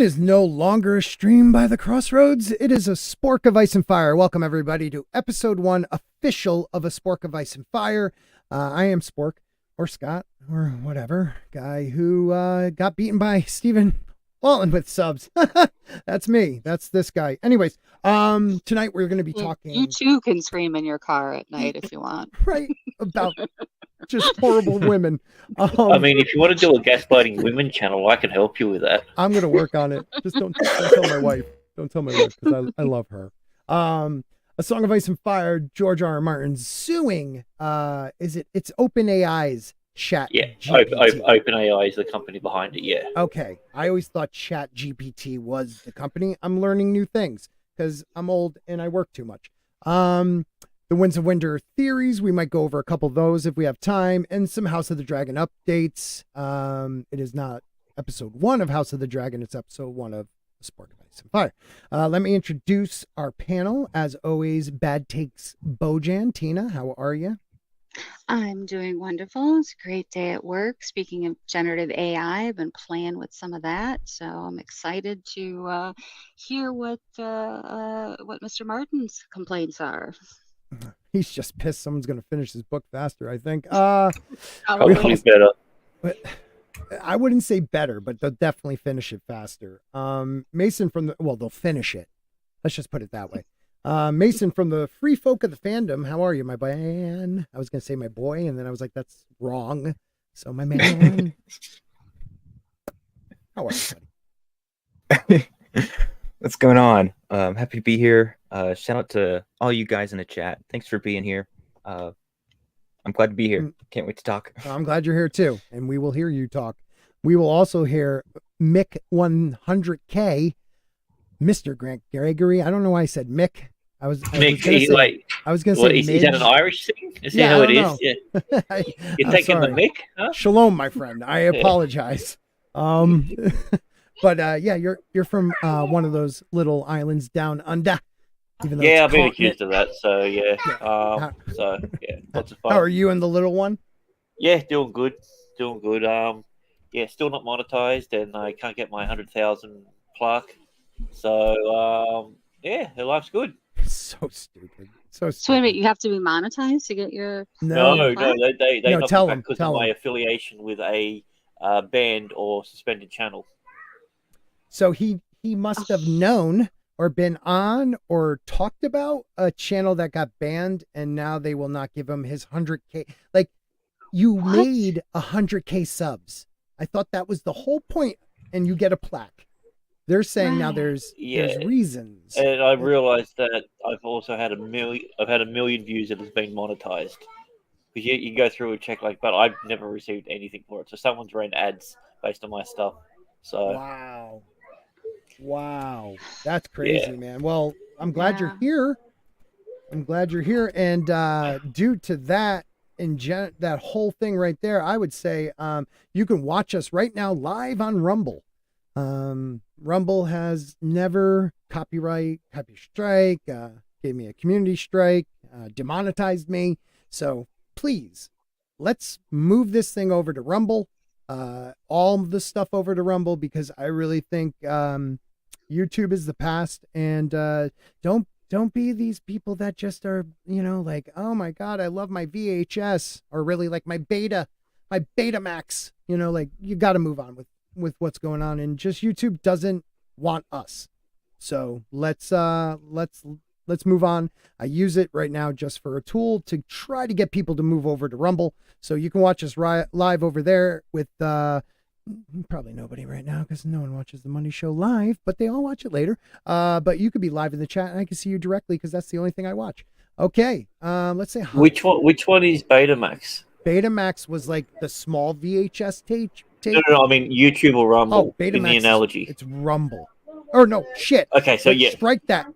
is no longer a stream by the crossroads. It is a Spork of Ice and Fire. Welcome, everybody, to episode 1 official of a Spork of Ice and Fire. I am Spork, or Scott, or whatever, guy who got beaten by Steven Walton with subs. That's me. That's this guy. Anyways, tonight we're going to be talking... You too can scream in your car at night if you want. Right, about just horrible women. I mean, if you want to do a gaslighting women channel, I can help you with that. I'm going to work on it. Just don't tell my wife. Don't tell my wife, because I love her. A Song of Ice and Fire, George R. R. Martin suing, it's OpenAI's ChatGPT. OpenAI is the company behind it, yeah. Okay. I always thought ChatGPT was the company. I'm learning new things because I'm old and I work too much. The Winds of Winter theories, we might go over a couple of those if we have time, and some House of the Dragon updates. It is not episode 1 of House of the Dragon, it's episode 1 of Spork of Ice and Fire. Let me introduce our panel. As always, Bad Takes Bojan. Tina, how are you? I'm doing wonderful. It's a great day at work. Speaking of generative AI, I've been playing with some of that, so I'm excited to hear what Mr. Martin's complaints are. He's just pissed someone's going to finish his book faster, I think. Probably better. But I wouldn't say better, but they'll definitely finish it faster. Mason they'll finish it. Let's just put it that way. Mason from the Free Folk of the Fandom. How are you, my man? I was going to say my boy, and then I was like, that's wrong. So my man. How are you, buddy? What's going on? Happy to be here. Shout out to all you guys in the chat. Thanks for being here. I'm glad to be here. Can't wait to talk. I'm glad you're here too, and we will hear you talk. We will also hear Mick 100K, Mr. Grant Gregory. I don't know why I said Mick. I was going to say. Is that an Irish thing? Is that how it is? Yeah. You're taking the Mick? Huh? Shalom, my friend. I apologize. But yeah, you're from one of those little islands down under. Yeah, I've been accused of that. So yeah. Lots of fun. How are you and the little one? Yeah, doing good. Yeah, still not monetized, and I can't get my 100,000 plaque. So yeah, her life's good. So stupid. So wait a minute, you have to be monetized to get your No, they knocked tell me them back because of my affiliation with a banned or suspended channel. So he must have known or been on or talked about a channel that got banned, and now they will not give him his 100K. Like, you made 100K subs. I thought that was the whole point, and you get a plaque. They're saying now there's reasons. And I realized that I've also had a million views that has been monetized. Because you go through and check, but I've never received anything for it. So someone's ran ads based on my stuff. So Wow. That's crazy, man. Well, I'm glad you're here. And due to that, that whole thing right there, I would say you can watch us right now live on Rumble. Rumble has never copy strike, gave me a community strike, demonetized me. So please, let's move this thing over to Rumble. All the stuff over to Rumble, because I really think YouTube is the past, and don't be these people that just are, like, oh my God, I love my VHS, or really like my Betamax, like, you got to move on with what's going on, and just YouTube doesn't want us. So let's move on. I use it right now just for a tool to try to get people to move over to Rumble. So you can watch us live over there with probably nobody right now, because no one watches the Money Show live, but they all watch it later. But you could be live in the chat, and I can see you directly, because that's the only thing I watch. Okay, let's say hi. Which one is Betamax? Betamax was like the small VHS tape. No, I mean YouTube or Rumble. Betamax, in the analogy. It's Rumble. Or no, shit. Okay, so strike that.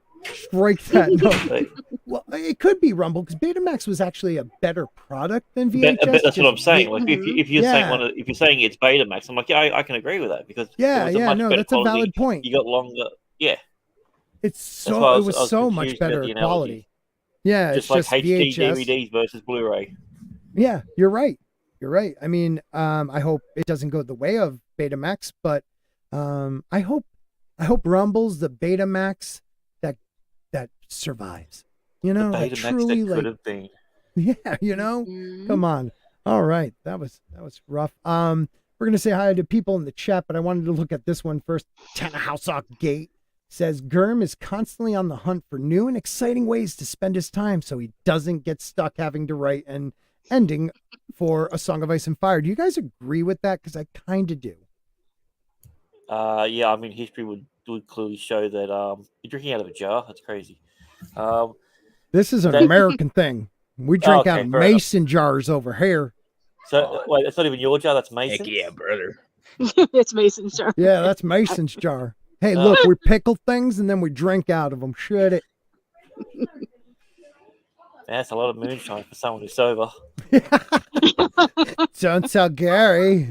No. Well, it could be Rumble, because Betamax was actually a better product than VHS. But that's what I'm saying. Like, if you're saying it's Betamax, I'm like, yeah, I can agree with that, because that's a valid point. You got longer, yeah. It was so much better quality. Yeah, just like HD VHS. DVDs versus Blu-ray. Yeah, you're right. I mean, I hope it doesn't go the way of Betamax, but I hope I hope Rumble's the Betamax that survives. You The know, that Betamax truly that could like, have been. yeah, you know, Mhm. come on. All right, that was rough. We're gonna say hi to people in the chat, but I wanted to look at this one first. Tanahausock Gate says Gurm is constantly on the hunt for new and exciting ways to spend his time, so he doesn't get stuck having to write an ending for A Song of Ice and Fire. Do you guys agree with that? Because I kind of do. Yeah, I mean, history would clearly show that you're drinking out of a jar. That's crazy. Um, This is an That- American thing. We drink out okay, of fair enough. mason jars over here. So wait, that's not even your jar. That's Heck Mason's. yeah, brother. It's Mason's jar. Yeah, that's Mason's jar. Hey, look, we pickle things and then we drink out of them. Shut it. That's a lot of moonshine for someone who's sober. Don't tell Gary.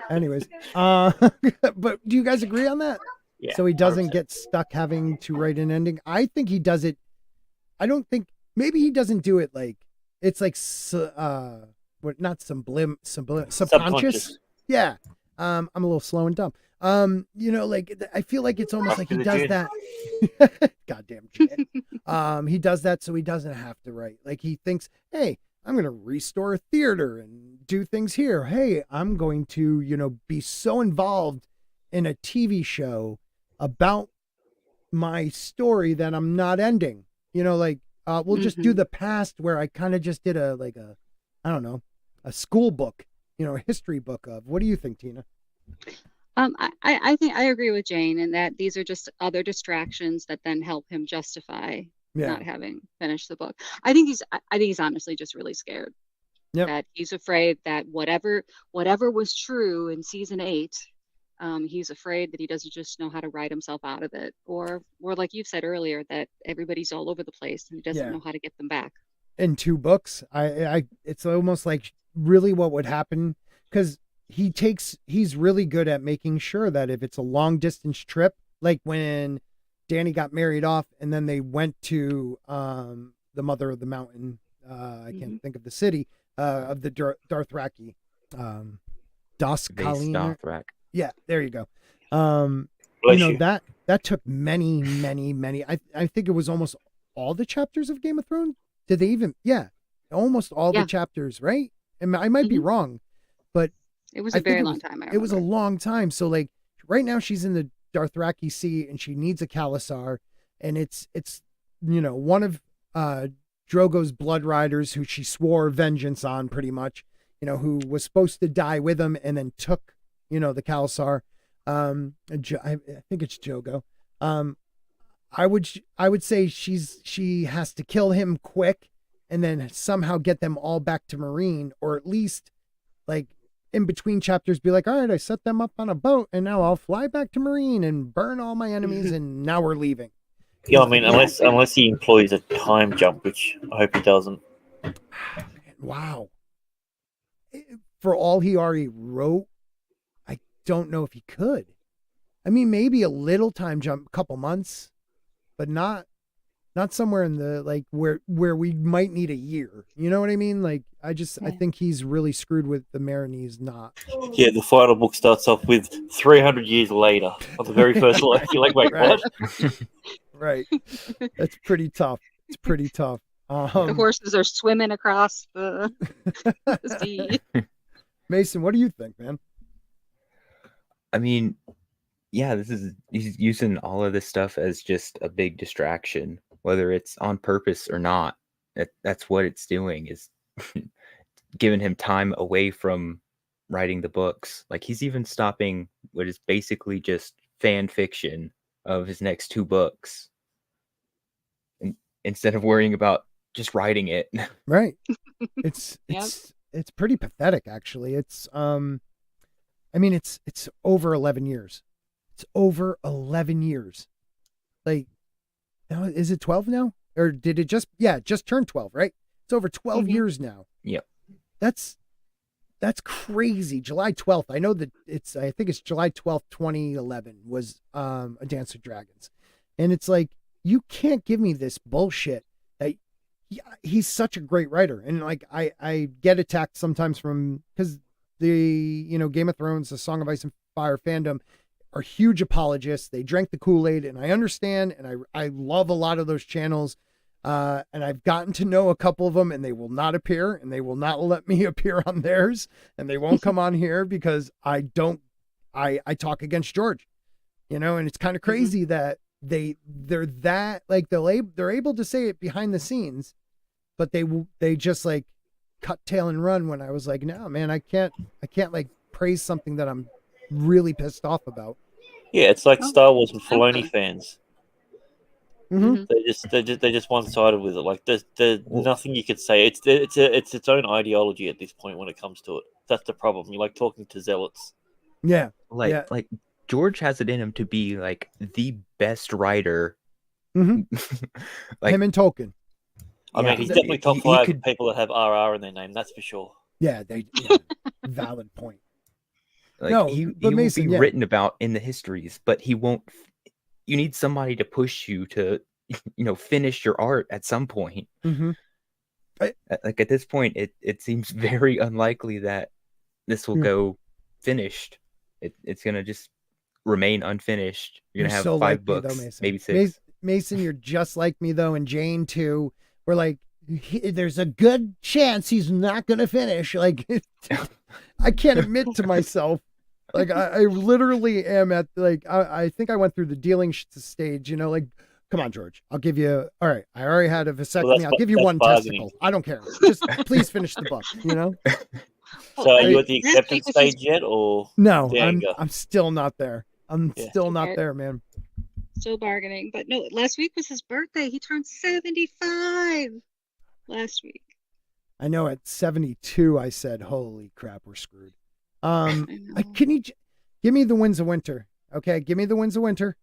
Anyways, but do you guys agree on that? Yeah. So he doesn't 100%. get stuck having to write an ending. I think he does it. I don't think maybe he doesn't do it like it's like what not subconscious. Yeah. I'm a little slow and dumb. You know, like I feel like it's almost like he does that. Goddamn shit. He does that so he doesn't have to write. Like he thinks, hey, I'm gonna restore a theater and do things here. Hey, I'm going to, you know, be so involved in a TV show about my story that I'm not ending. You know, like we'll just do the past where I kind of just did a I don't know, a school book, you know, a history book of. What do you think, Tina? I think I agree with Jane in that these are just other distractions that then help him justify not having finished the book. I think he's honestly just really scared. Yep. That he's afraid that whatever was true in season 8, he's afraid that he doesn't just know how to write himself out of it, or like you've said earlier, that everybo's all over the place and he doesn't know how to get them back. In 2 books, I it's almost like really what would happen because he's really good at making sure that if it's a long distance trip, like when Danny got married off and then they went to the Mother of the Mountain, I can't think of the city of the Dothraki, Dothrak. Yeah, there you go. You know, that took many I think it was almost all the chapters of Game of Thrones. Did they even almost all the chapters, right? And I might be wrong, but it was a very long time. It was a long time. So like right now she's in the Dothraki Sea and she needs a Khalasar, and it's you know, one of Drogo's blood riders who she swore vengeance on pretty much, you know, who was supposed to die with him and then took, you know, the Khalasar. I think it's Jogo. I would say she has to kill him quick and then somehow get them all back to Marine, or at least like in between chapters be like, all right, I set them up on a boat and now I'll fly back to Marine and burn all my enemies and now we're leaving. Yeah, I mean, unless he employs a time jump, which I hope he doesn't. Wow. For all he already wrote, I don't know if he could. I mean, maybe a little time jump, a couple months, but not somewhere in the like where we might need a year. You know what I mean? Like I think he's really screwed with the Marinese knot. Yeah, the final book starts off with 300 years later on the very first line. You're like, wait, Right. what? Right. That's pretty tough. It's pretty tough. The horses are swimming across the sea. Mason, what do you think, man? I mean, yeah, he's using all of this stuff as just a big distraction, whether it's on purpose or not. That's what it's doing, is giving him time away from writing the books. Like he's even stopping what is basically just fan fiction of his next 2 books, and instead of worrying about just writing it. Right. It's pretty pathetic, actually. It's I mean, it's over 11 years. It's over 11 years. Like, now is it 12 now? Or did it just turn 12, right? It's over 12 years now. Yep. That's crazy. July 12th. I know that I think it's July 12th, 2011 was A Dance with Dragons. And it's like, you can't give me this bullshit. He's such a great writer. And like, I get attacked sometimes because the, you know, Game of Thrones, the Song of Ice and Fire fandom are huge apologists. They drank the Kool-Aid, and I understand, and I love a lot of those channels. And I've gotten to know a couple of them, and they will not appear, and they will not let me appear on theirs, and they won't come on here because I talk against George, and it's kind of crazy that they're that, like, they're able to say it behind the scenes, but they just like cut tail and run when I was like, no, man, I can't like praise something that I'm really pissed off about. Yeah, it's like Oh, Star Wars and okay. Filoni fans. Mm-hmm. They're just one sided with it. Like there's nothing you could say. It's its own ideology at this point when it comes to it. That's the problem. You're like talking to zealots. Yeah. Like George has it in him to be like the best writer. Mm-hmm. Like him and Tolkien. I mean, he's definitely top he five could- people that have RR in their name. That's for sure. Yeah, valid point. Like No, he but will Mason, be yeah. written about in the histories, but he won't. You need somebody to push you to, finish your art at some point. Mm-hmm. Like at this point, it seems very unlikely that this will go finished. It's gonna just remain unfinished. You're gonna have so 5 like books, me, though, Mason. maybe 6. Mason, you're just like me though, and Jane too. We're like, there's a good chance he's not gonna finish. Like, I can't admit to myself. Like, I literally am at, like, I think I went through the dealing stage. Like, come on, George, I'll give you. All right, I already had a vasectomy. I'll give you one bargaining. testicle. I don't care. Just please finish the book. So are you at the Last week acceptance was his- stage yet, or No, the anger? I'm still not there. I'm Yeah. still not Okay. there, man. Still bargaining. But no, last week was his birthday. He turned 75 last week. I know at 72, I said, holy crap, we're screwed. I know. Can you give me the Winds of Winter? Okay, give me the Winds of Winter.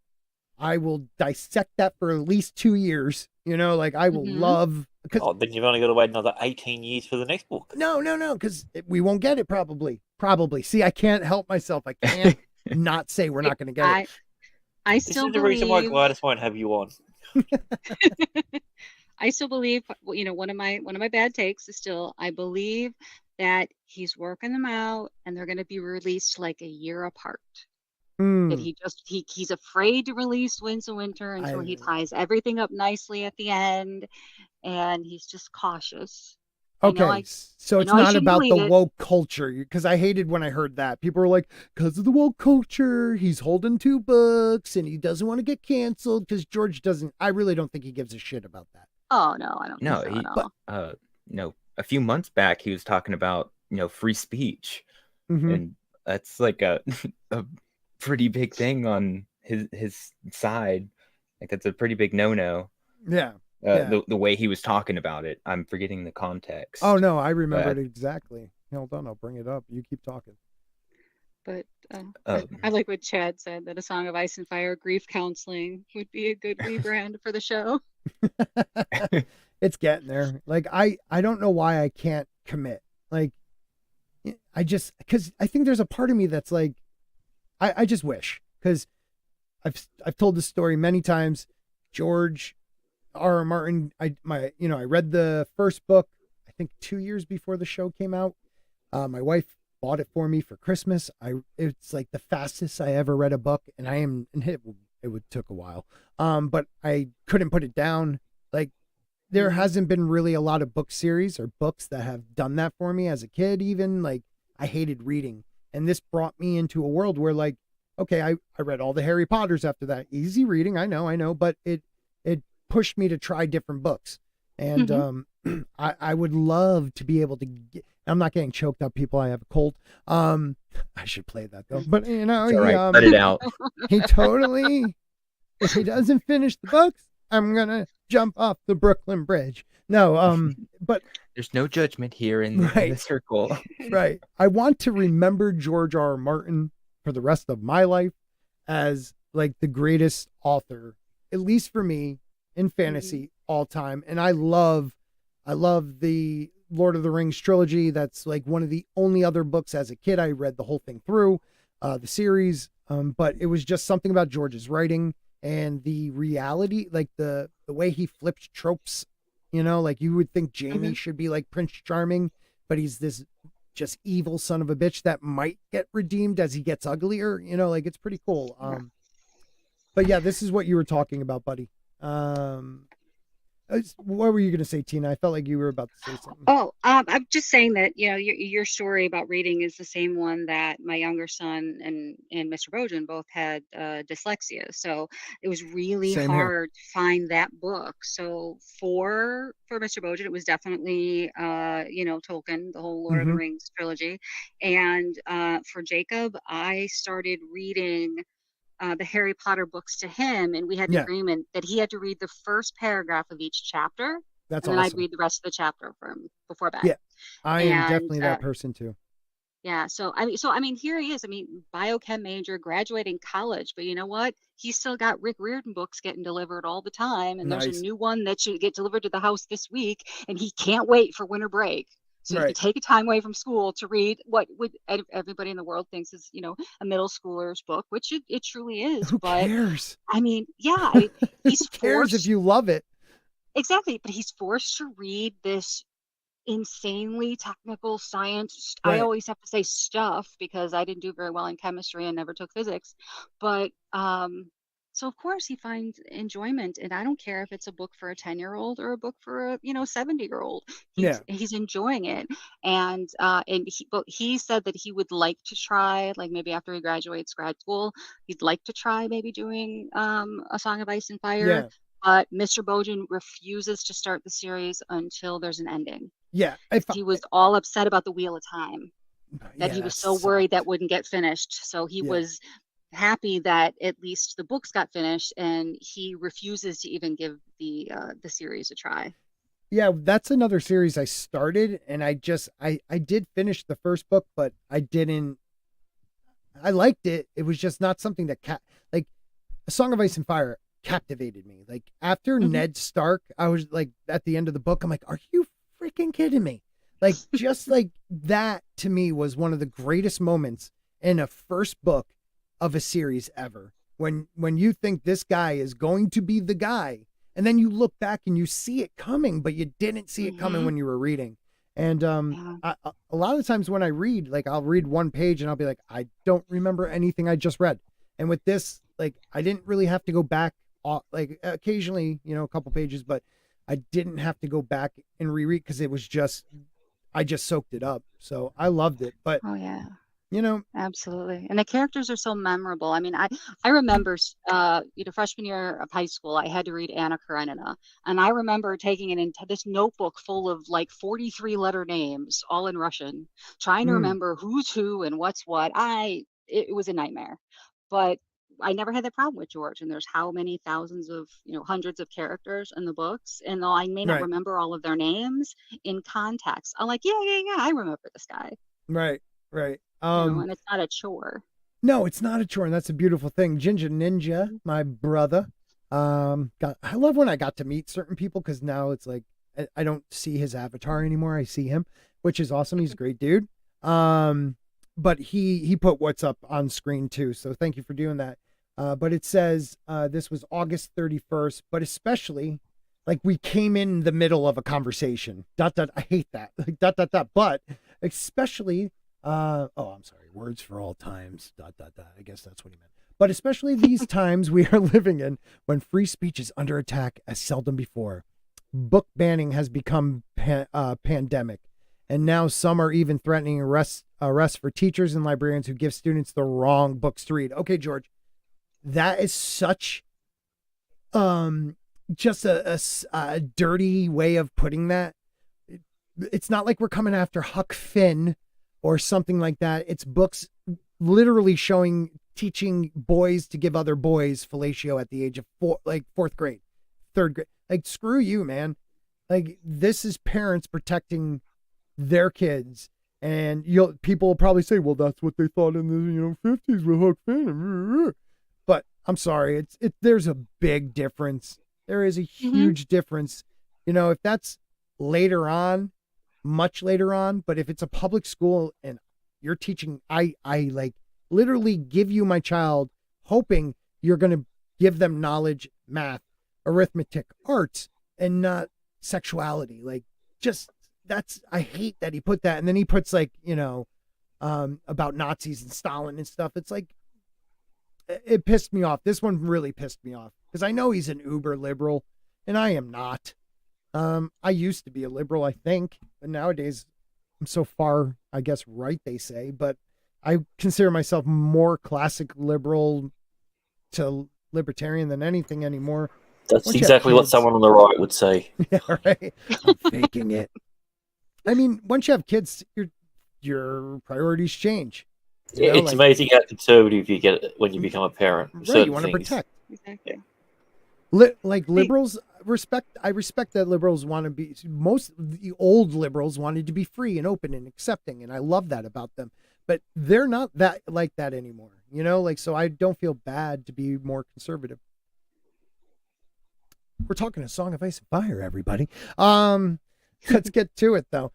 I will dissect that for at least 2 years. Like, I will Mhm. love. Oh, then you've only got to wait another 18 years for the next book. No, because we won't get it probably. See, I can't help myself. I can't not say we're not going to get it. I This still is the reason why believe. Gladys won't have you on. I still believe. One of my bad takes is still. I believe that he's working them out, and they're going to be released like a year apart. That he's afraid to release Winds of Winter until he ties everything up nicely at the end, and he's just cautious. Okay, so it's I not shouldn't about the believe it. woke culture, because I hated when I heard that. People were like, because of the woke culture, he's holding 2 books and he doesn't want to get canceled because George doesn't. I really don't think he gives a shit about that. Oh no, I don't No, think so at all. a few months back he was talking about free speech, Mhm. and that's like a a pretty big thing on his side. Like that's a pretty big no-no. Yeah. The way he was talking about it, I'm forgetting the context. Oh no, I remember it exactly. Hold on, I'll bring it up. You keep talking. But I like what Chad said, that A Song of Ice and Fire grief counseling would be a good rebrand for the show. It's getting there. Like, I don't know why I can't commit. Like, because I think there's a part of me that's like, I just wish, because I've told this story many times. George R.R. Martin, I read the first book, I think 2 years before the show came out. My wife bought it for me for Christmas. It's like the fastest I ever read a book, and it took a while. But I couldn't put it down. Like, there hasn't been really a lot of book series or books that have done that for me as a kid. Even, like, I hated reading, and this brought me into a world where, like, okay, I read all the Harry Potters after that. Easy reading, I know, but it pushed me to try different books. And I would love to be able to get, I'm not getting choked up, people. I have a cold. I should play that though. But It's all right. Let it out. He totally, if he doesn't finish the books, I'm gonna jump off the Brooklyn Bridge. No, but There's no judgment here in the circle. right. I want to remember George R.R. Martin for the rest of my life as like the greatest author, at least for me, in fantasy all time. And I love the Lord of the Rings trilogy. That's like one of the only other books as a kid I read the whole thing through, the series. But it was just something about George's writing and the reality, like the way he flipped tropes. Like, you would think Jamie should be like Prince Charming, but he's this just evil son of a bitch that might get redeemed as he gets uglier. You know, like it's pretty cool. But yeah, this is what you were talking about, buddy. What were you going to say, Tina? I felt like you were about to say something. Oh, I'm just saying that, your story about reading is the same one that my younger son and Mr. Bojan both had dyslexia. So it was really Same here. hard to find that book. So for Mr. Bojan, it was definitely Tolkien, the whole Lord of the Rings trilogy. And for Jacob, I started reading the Harry Potter books to him, and we had an agreement that he had to read the first paragraph of each chapter. That's and then awesome. I'd read the rest of the chapter from before bed. Yeah, I am definitely that person too. Yeah. So I mean, here he is. I mean, biochem major, graduating college, but you know what? He's still got Rick Riordan books getting delivered all the time, and there's a new one that should get delivered to the house this week, and he can't wait for winter break. So you can take a time away from school to read what would everybody in the world thinks is, a middle schooler's book, which it truly is. Who cares? I mean, yeah, he's Who cares if you love it? Exactly, but he's forced to read this insanely technical science. Right. I always have to say stuff because I didn't do very well in chemistry and never took physics. But so of course he finds enjoyment, and I don't care if it's a book for a 10-year-old or a book for a 70-year-old. He's enjoying it, and he said that he would like to try, like maybe after he graduates grad school, he'd like to try maybe doing A Song of Ice and Fire. Yeah. But Mr. Bojan refuses to start the series until there's an ending. Yeah. He was all upset about the Wheel of Time, that he was so worried that wouldn't get finished. So he was happy that at least the books got finished, and he refuses to even give the series a try. Yeah, that's another series I started, and I did finish the first book, but I liked it. It was just not something that like A Song of Ice and Fire captivated me. Like after Ned Stark, I was like, at the end of the book, I'm like, are you freaking kidding me? Like, just like that to me was one of the greatest moments in a first book of a series ever. When you think this guy is going to be the guy, and then you look back and you see it coming, but you didn't see it coming when you were reading. And a lot of times when I read, like I'll read one page and I'll be like, I don't remember anything I just read. And with this, like I didn't really have to go back, like occasionally, a couple pages, but I didn't have to go back and reread because I just soaked it up. So I loved it. But absolutely. And the characters are so memorable. I mean, I remember, freshman year of high school, I had to read Anna Karenina. And I remember taking it into this notebook full of like 43 letter names, all in Russian, trying to remember who's who and what's what. It was a nightmare. But I never had that problem with George. And there's how many thousands of, hundreds of characters in the books. And though I may not remember all of their names in context, I'm like, yeah, I remember this guy. Right. And it's not a chore. No, it's not a chore, and that's a beautiful thing. Ginger Ninja, my brother. I love when I got to meet certain people, because now it's like I don't see his avatar anymore. I see him, which is awesome. He's a great dude. But he put what's up on screen too, so thank you for doing that. But it says this was August 31st, but especially like we came in the middle of a conversation. ... I hate that. Like ... But especially. I'm sorry. Words for all times. ... I guess that's what he meant. But especially these times we are living in, when free speech is under attack as seldom before. Book banning has become pandemic, and now some are even threatening arrest for teachers and librarians who give students the wrong books to read. Okay, George, that is such just a dirty way of putting that. It's not like we're coming after Huck Finn or something like that. It's books literally teaching boys to give other boys fellatio at the age of fourth grade, third grade. Like, screw you, man. Like, this is parents protecting their kids. And people will probably say, well, that's what they thought in the 50s with Huck Finn. But I'm sorry, there's a big difference. There is a huge difference. If that's later on, much later on, but if it's a public school and you're teaching, I like literally give you my child hoping you're going to give them knowledge, math, arithmetic, arts, and not sexuality. Like, just I hate that he put that. And then he puts like, about Nazis and Stalin and stuff. It's like, it pissed me off. This one really pissed me off because I know he's an uber liberal and I am not. I used to be a liberal, I think, but nowadays I'm so far, I guess, right, they say, but I consider myself more classic liberal to libertarian than anything anymore. That's exactly what someone on the right would say. Yeah, right. I'm faking it. I mean, once you have kids, your priorities change. It's amazing how conservative you get when you become a parent. Right, you want to protect. Exactly. Like liberals I respect that liberals want to be, most of the old liberals wanted to be free and open and accepting, and I love that about them. But they're not that like that anymore, so I don't feel bad to be more conservative. We're talking A Song of Ice and Fire, everybody. Let's get to it though.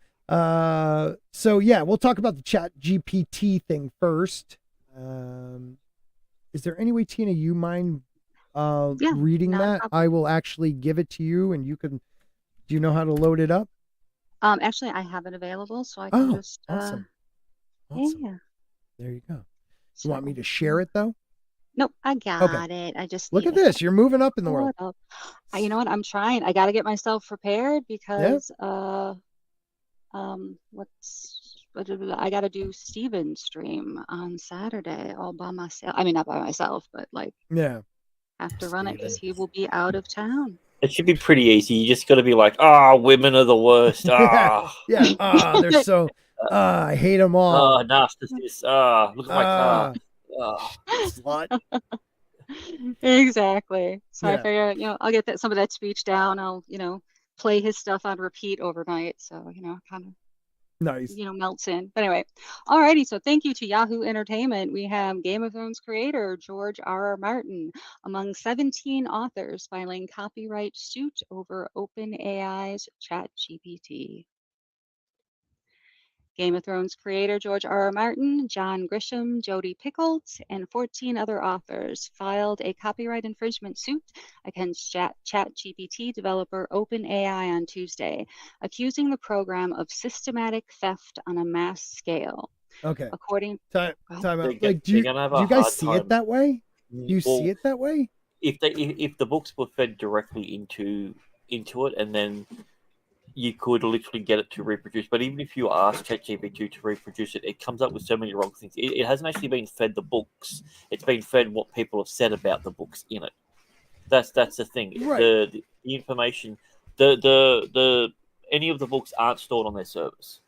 So yeah, we'll talk about the ChatGPT thing first. Is there any way, Tina, you mind reading that? I will actually give it to you and you can, do you know how to load it up? Actually I have it available, so I can just awesome. Yeah. There you go. You want me to share it though? Nope, I got it. I just look at this. You're moving up in the world. You know what? I'm trying. I got to get myself prepared because I got to do Steven's stream on Saturday all by myself. I mean, not by myself, but like have to run it because he will be out of town. It should be pretty easy. You just got to be like, women are the worst. They're so. I hate them all. Narcissist. Look at my car. Slut. Exactly. So I figure, I'll get some of that speech down. I'll, play his stuff on repeat overnight. So, kind of nice. Melts in. But anyway, alrighty. So thank you to Yahoo Entertainment. We have Game of Thrones creator George R.R. Martin among 17 authors filing copyright suit over OpenAI's ChatGPT. Game of Thrones creator George R.R. Martin, John Grisham, Jodi Picoult, and 14 other authors filed a copyright infringement suit against ChatGPT developer OpenAI on Tuesday, accusing the program of systematic theft on a mass scale. Okay. According time out. Like, do you guys see it that way? Do you see it that way? If the books were fed directly into it, and then you could literally get it to reproduce. But even if you ask ChatGPT to reproduce it, it comes up with so many wrong things. It hasn't actually been fed the books. It's been fed what people have said about the books in it. That's the thing. Right. The information, the any of the books aren't stored on their servers.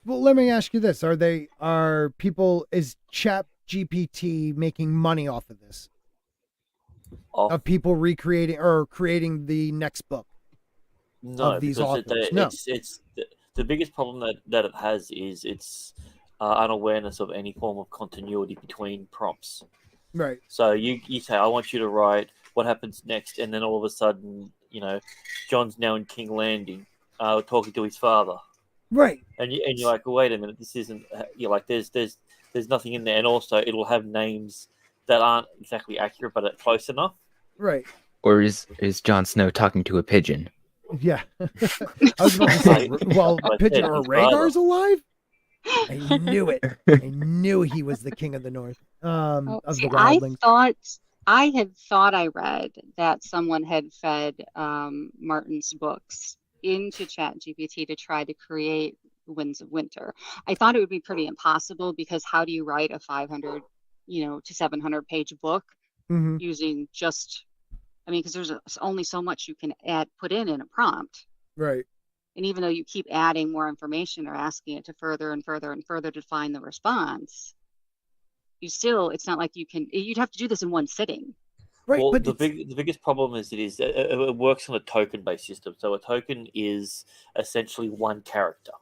Well, let me ask you this: is ChatGPT making money off of this? Of people recreating or creating the next book? No, of these because authors. it's the biggest problem that it has is its unawareness of any form of continuity between prompts. Right. So you say, I want you to write what happens next, and then all of a sudden, John's now in King Landing, talking to his father. Right. And you're like, well, wait a minute, this isn't. You're like, there's nothing in there, and also it'll have names that aren't exactly accurate, but close enough. Right. Or is Jon Snow talking to a pigeon? Yeah. I was about to say, well, Pigeon or Rhaegar's alive? I knew it. I knew he was the king of the north. Of the wildlings. I had thought I read that someone had fed Martin's books into ChatGPT to try to create Winds of Winter. I thought it would be pretty impossible because how do you write a 500, to 700 page book using just, because there's only so much you can put in a prompt. Right. And even though you keep adding more information or asking it to further and further and further define the response, it's not like you'd have to do this in one sitting. Right. Well, but the biggest problem is it works on a token-based system. So a token is essentially one character.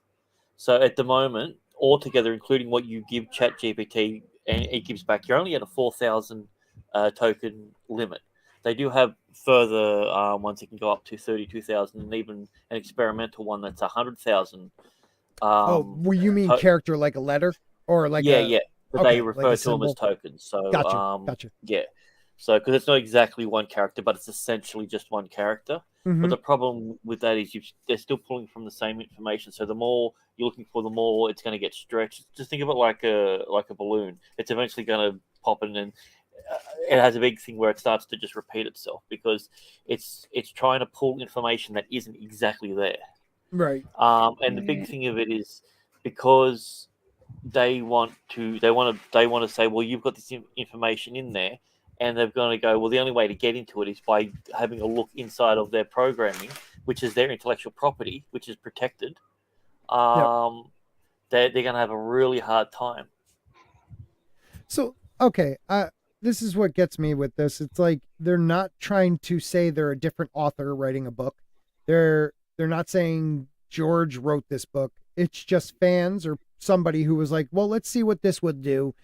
So at the moment, altogether, including what you give ChatGPT and it gives back, you're only at a 4,000 token limit. They do have further ones that can go up to 32,000, and even an experimental one that's 100,000. Well, you mean character like a letter or like but they refer to them as tokens. So gotcha. Yeah. So because it's not exactly one character, but it's essentially just one character. Mhm. But the problem with that is they're still pulling from the same information. So the more you're looking for, the more it's going to get stretched. Just think of it like a balloon. It's eventually going to pop in, and it has a big thing where it starts to just repeat itself because it's trying to pull information that isn't exactly there. Right. And the big thing of it is because they want to say, well, you've got this information in there, and they're going to go, well, the only way to get into it is by having a look inside of their programming, which is their intellectual property, which is protected. They're going to have a really hard time. So, okay, this is what gets me with this. It's like they're not trying to say they're a different author writing a book. They're not saying George wrote this book. It's just fans or somebody who was like, well, let's see what this would do.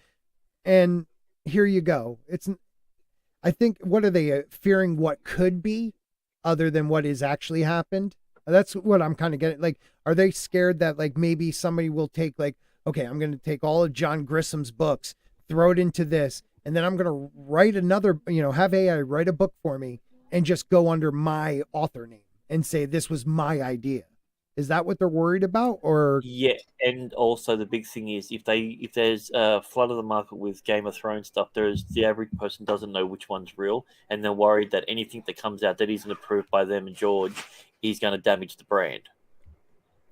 And here you go. I think, what are they fearing what could be other than what is actually happened? That's what I'm kind of getting. Like, are they scared that like maybe somebody will take like, okay, I'm going to take all of John Grissom's books, throw it into this, and then I'm going to write another, have AI write a book for me and just go under my author name and say, this was my idea. Is that what they're worried about? Or yeah, and also the big thing is if there's a flood of the market with Game of Thrones stuff, the average person doesn't know which one's real, and they're worried that anything that comes out that isn't approved by them and George is going to damage the brand.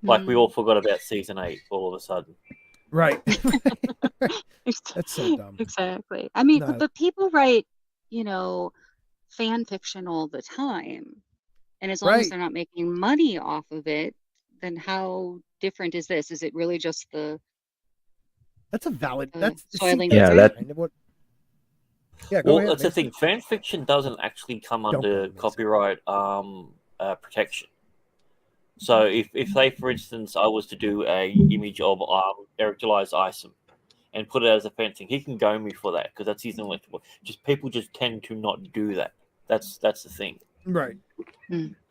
Like we all forgot about season 8 all of a sudden. Right. That's so dumb. Exactly. I mean, but people write, fan fiction all the time. And as long as they're not making money off of it, then how different is this? Is it really just that's a valid soiling yeah, the kind of what yeah, well, ahead, that's the thing. Fan fiction doesn't actually come under copyright protection. So if say, for instance, I was to do a image of Eric July's Isom and put it as a fan thing, he can go me for that because that's his intellectual. People just tend to not do that. That's the thing. Right.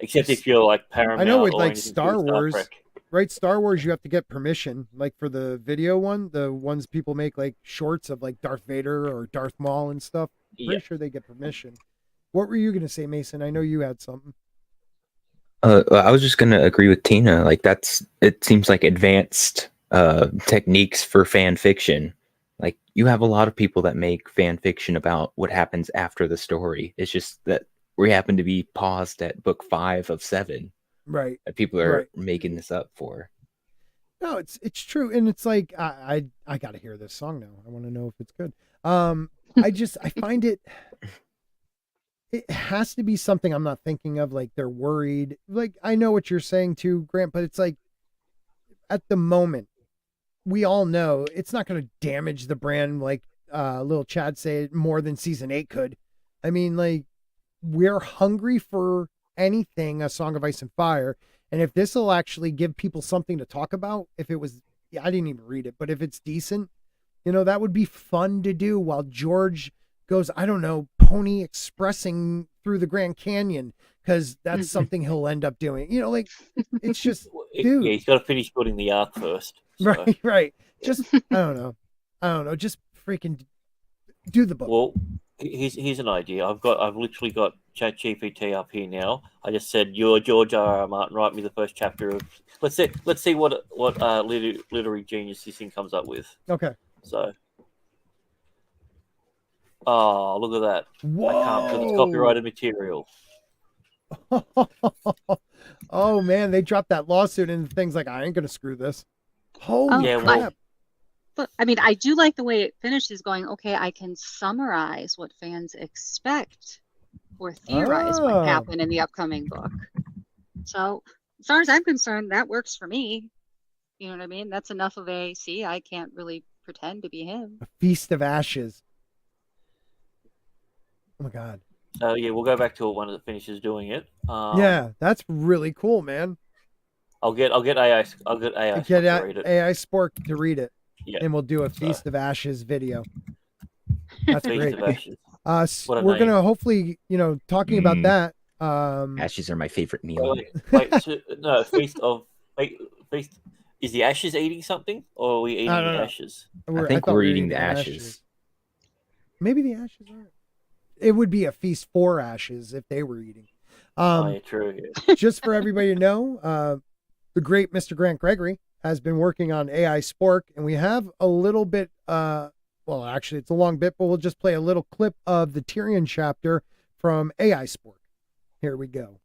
Except if you're like Paramount. I know with or like Star Wars, right? Star Wars, you have to get permission. Like for the video one, the ones people make like shorts of like Darth Vader or Darth Maul and stuff. Pretty sure they get permission. What were you going to say, Mason? I know you had something. I was just going to agree with Tina. Like it seems like advanced techniques for fan fiction. Like you have a lot of people that make fan fiction about what happens after the story. It's just that we happen to be paused at book 5 of 7. Right. That people are making this up for. No, it's true. And it's like, I got to hear this song now. I want to know if it's good. I find it has to be something I'm not thinking of. Like they're worried. Like I know what you're saying too, Grant, but it's like at the moment, we all know it's not going to damage the brand like little Chad said more than season 8 could. I mean, like, we're hungry for anything, a Song of Ice and Fire. And if this will actually give people something to talk about, if it was, I didn't even read it, but if it's decent, that would be fun to do while George goes, I don't know, pony expressing through the Grand Canyon, because that's something he'll end up doing. Like, it's just, dude. Yeah, he's got to finish building the arc first. So. Right. Just, I don't know. Just freaking do the book. Well, here's an idea. I've literally got ChatGPT up here now. I just said, "You're George R. Martin. Write me the first chapter of." Let's see what literary genius this thing comes up with. Okay. So, look at that! Whoa. I can't because it's copyrighted material. Oh man, they dropped that lawsuit and things like, I ain't gonna screw this. Holy crap. But I mean, I do like the way it finishes going, okay, I can summarize what fans expect or theorize what happened in the upcoming book. So as far as I'm concerned, that works for me. You know what I mean? That's enough of I can't really pretend to be him. A Feast of Ashes. Oh my God. Yeah, we'll go back to it when it finishes doing it. Yeah, that's really cool, man. I'll get AI. I'll get AI. To read it. AI Spork to read it. Yeah. And we'll do a Feast of Ashes video. That's Feast great. Of Ashes. We're gonna hopefully, talking about that. Ashes are my favorite meal. Feast. Is the ashes eating something, or are we eating the ashes? I think we're eating the ashes. Maybe the ashes aren't. It would be a feast for ashes if they were eating. Oh, yeah, true. Yeah. Just for everybody to know, the great Mr. Grant Gregory has been working on AI Spork, and we have a little bit, well, actually, it's a long bit, but we'll just play a little clip of the Tyrion chapter from AI Spork. Here we go.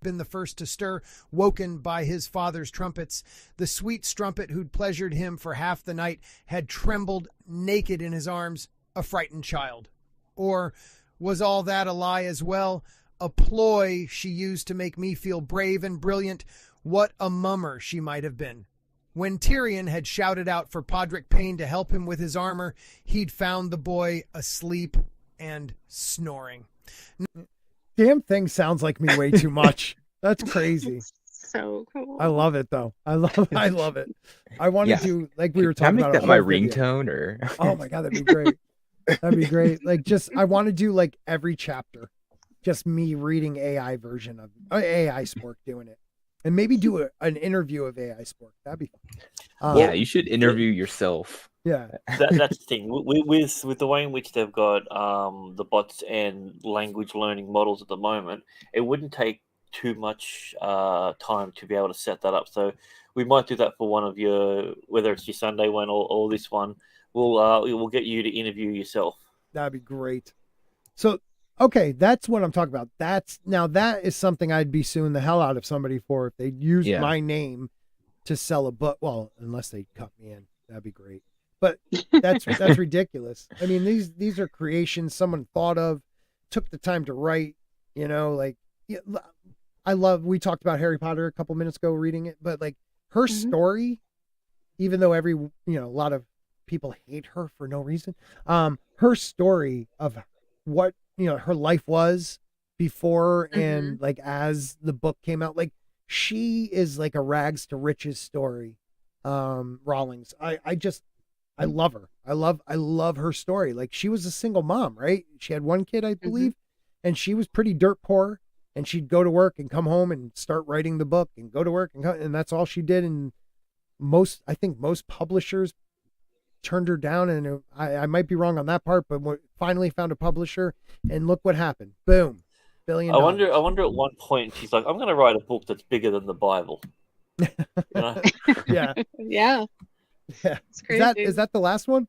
Been the first to stir, woken by his father's trumpets. The sweet strumpet who'd pleasured him for half the night had trembled naked in his arms, a frightened child. Or was all that a lie as well? A ploy she used to make me feel brave and brilliant? What a mummer she might have been. When Tyrion had shouted out for Podrick Payne to help him with his armor, he'd found the boy asleep and snoring. Damn thing sounds like me way too much. That's crazy. So cool. I love it though. I love it. I want to do, like we were Can I talking make about, that a my whole video. ringtone or? Oh my God, that'd be great. That'd be great. Like, just, I want to do like every chapter, just me reading AI version of AI Spork doing it, and maybe do an interview of AI Spork. That'd be fun. Yeah, you should interview yourself. Yeah. That's the thing with the way in which they've got the bots and language learning models at the moment. It wouldn't take too much time to be able to set that up. So we might do that for one of your, whether it's your Sunday one or this one. We'll get you to interview yourself. That'd be great. So, okay, that's what I'm talking about. That is something I'd be suing the hell out of somebody for if they used my name to sell a book. Well, unless they cut me in, that'd be great. But that's ridiculous. I mean, these are creations someone thought of, took the time to write. You know, like, we talked about Harry Potter a couple minutes ago reading it, but like her story, even though a lot of people hate her for no reason, her story of what her life was before and like as the book came out, like she is like a rags to riches story. Rawlings, I love her. I love her story. Like, she was a single mom, right? She had one kid, I believe, and she was pretty dirt poor, and she'd go to work and come home and start writing the book and go to work and that's all she did. And I think most publishers turned her down, and I might be wrong on that part, but finally found a publisher, and look what happened. Boom. $1 billion. I wonder at one point she's like, I'm going to write a book that's bigger than the Bible. You know? Yeah. Yeah. Yeah. It's crazy. Is that the last one?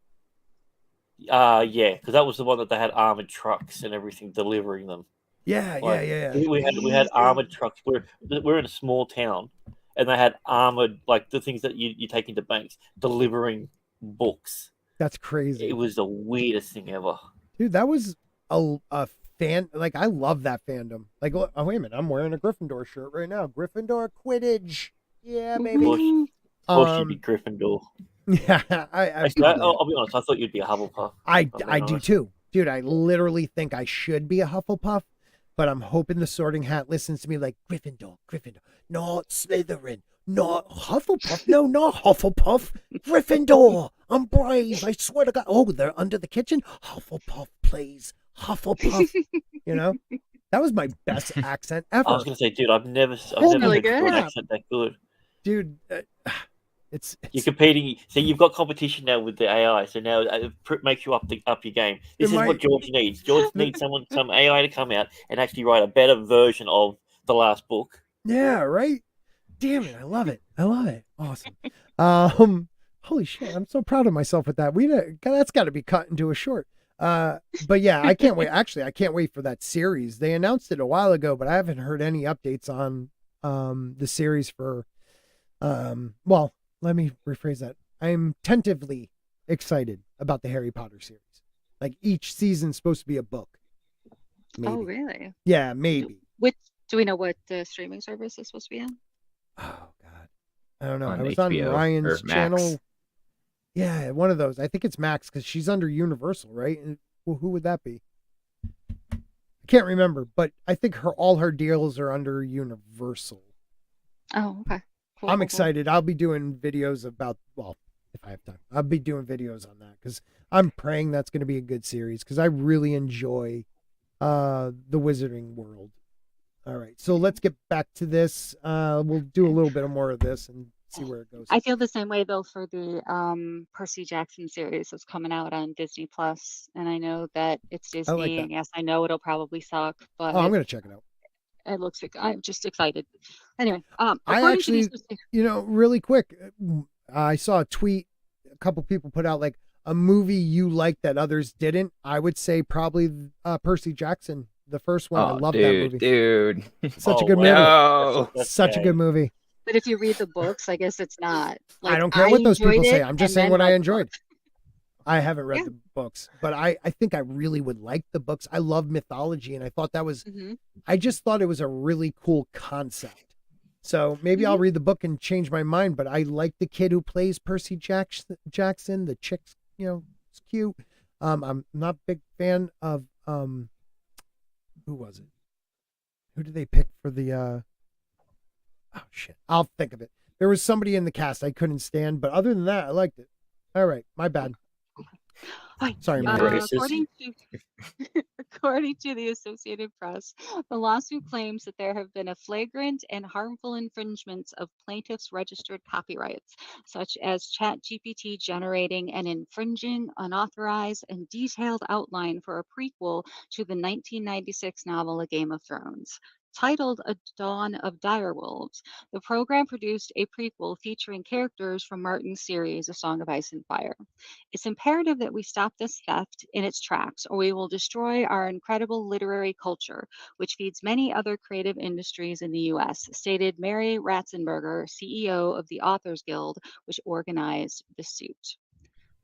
Yeah, because that was the one that they had armored trucks and everything delivering them. Yeah, Like, yeah. We had armored trucks. We're in a small town, and they had armored, like the things that you take into banks, delivering books. That's crazy. It was the weirdest thing ever. Dude, that was a fan. Like, I love that fandom. Like, oh, wait a minute, I'm wearing a Gryffindor shirt right now. Gryffindor Quidditch. Yeah, baby. Of course you'd be Gryffindor. Yeah, I'll be honest. I thought you'd be a Hufflepuff. I do too, dude. I literally think I should be a Hufflepuff, but I'm hoping the Sorting Hat listens to me like Gryffindor, not Slytherin, not Hufflepuff. No, not Hufflepuff. Gryffindor. I'm brave. I swear to God. Oh, they're under the kitchen. Hufflepuff, please. Hufflepuff. That was my best accent ever. I was gonna say, dude, I've never really heard good. an accent that good. Dude, it's You're competing. So you've got competition now with the AI. So now it makes you up your game. This is what George needs. George needs some AI to come out and actually write a better version of the last book. Yeah, right. Damn it, I love it. Awesome. Holy shit, I'm so proud of myself with that. That's got to be cut into a short. But yeah, I can't wait. Actually, I can't wait for that series. They announced it a while ago, but I haven't heard any updates on the series for. Well, let me rephrase that. I'm tentatively excited about the Harry Potter series. Like, each season's supposed to be a book. Maybe. Oh, really? Yeah, maybe. Do we know what the streaming service is supposed to be on? Oh God, I don't know. On I was on HBO Ryan's or channel. Max. Yeah, one of those. I think it's Max because she's under Universal, right? And who would that be? I can't remember, but I think all her deals are under Universal. Oh, okay. Cool, I'm cool. excited. I'll be doing videos about, well, if I have time, I'll be doing videos on that because I'm praying that's going to be a good series because I really enjoy the Wizarding world. All right, so let's get back to this. We'll do a little bit more of this and see where it goes. I feel the same way though for the Percy Jackson series that's coming out on Disney Plus, and I know that it's I like Disney, that. and yes, I know it'll probably suck, Oh, I'm but gonna check it out. it looks like I'm just excited. Anyway, I according to actually, these, really quick, I saw a tweet. A couple people put out like a movie you liked that others didn't. I would say probably Percy Jackson, the first one. I love that movie. Dude. Such a Oh, good wow. movie. No. That's Such a good gay. movie. but if you read the books, I guess it's not. I Like don't care what those people enjoyed say. it I'm just and saying then what I read the enjoyed. book. I haven't read Yeah. the books, but I think I really would like the books. I love mythology, and I thought that was, hmm I just thought it was a really cool concept. So maybe I'll read the book and change my mind, but I like the kid who plays Percy Jackson. The chick's, it's cute. I'm not a big fan of, who was it? Who did they pick for the, oh shit, I'll think of it. There was somebody in the cast I couldn't stand, but other than that, I liked it. All right, my bad. Hi. Sorry, You're Mary. racist. According to the Associated Press, the lawsuit claims that there have been a flagrant and harmful infringements of plaintiffs' registered copyrights, such as ChatGPT generating an infringing, unauthorized, and detailed outline for a prequel to the 1996 novel A Game of Thrones. Titled A Dawn of Direwolves, the program produced a prequel featuring characters from Martin's series A Song of Ice and Fire. It's imperative that we stop this theft in its tracks, or we will destroy our incredible literary culture, which feeds many other creative industries in the U.S., stated Mary Ratzenberger, CEO of the Authors Guild, which organized the suit.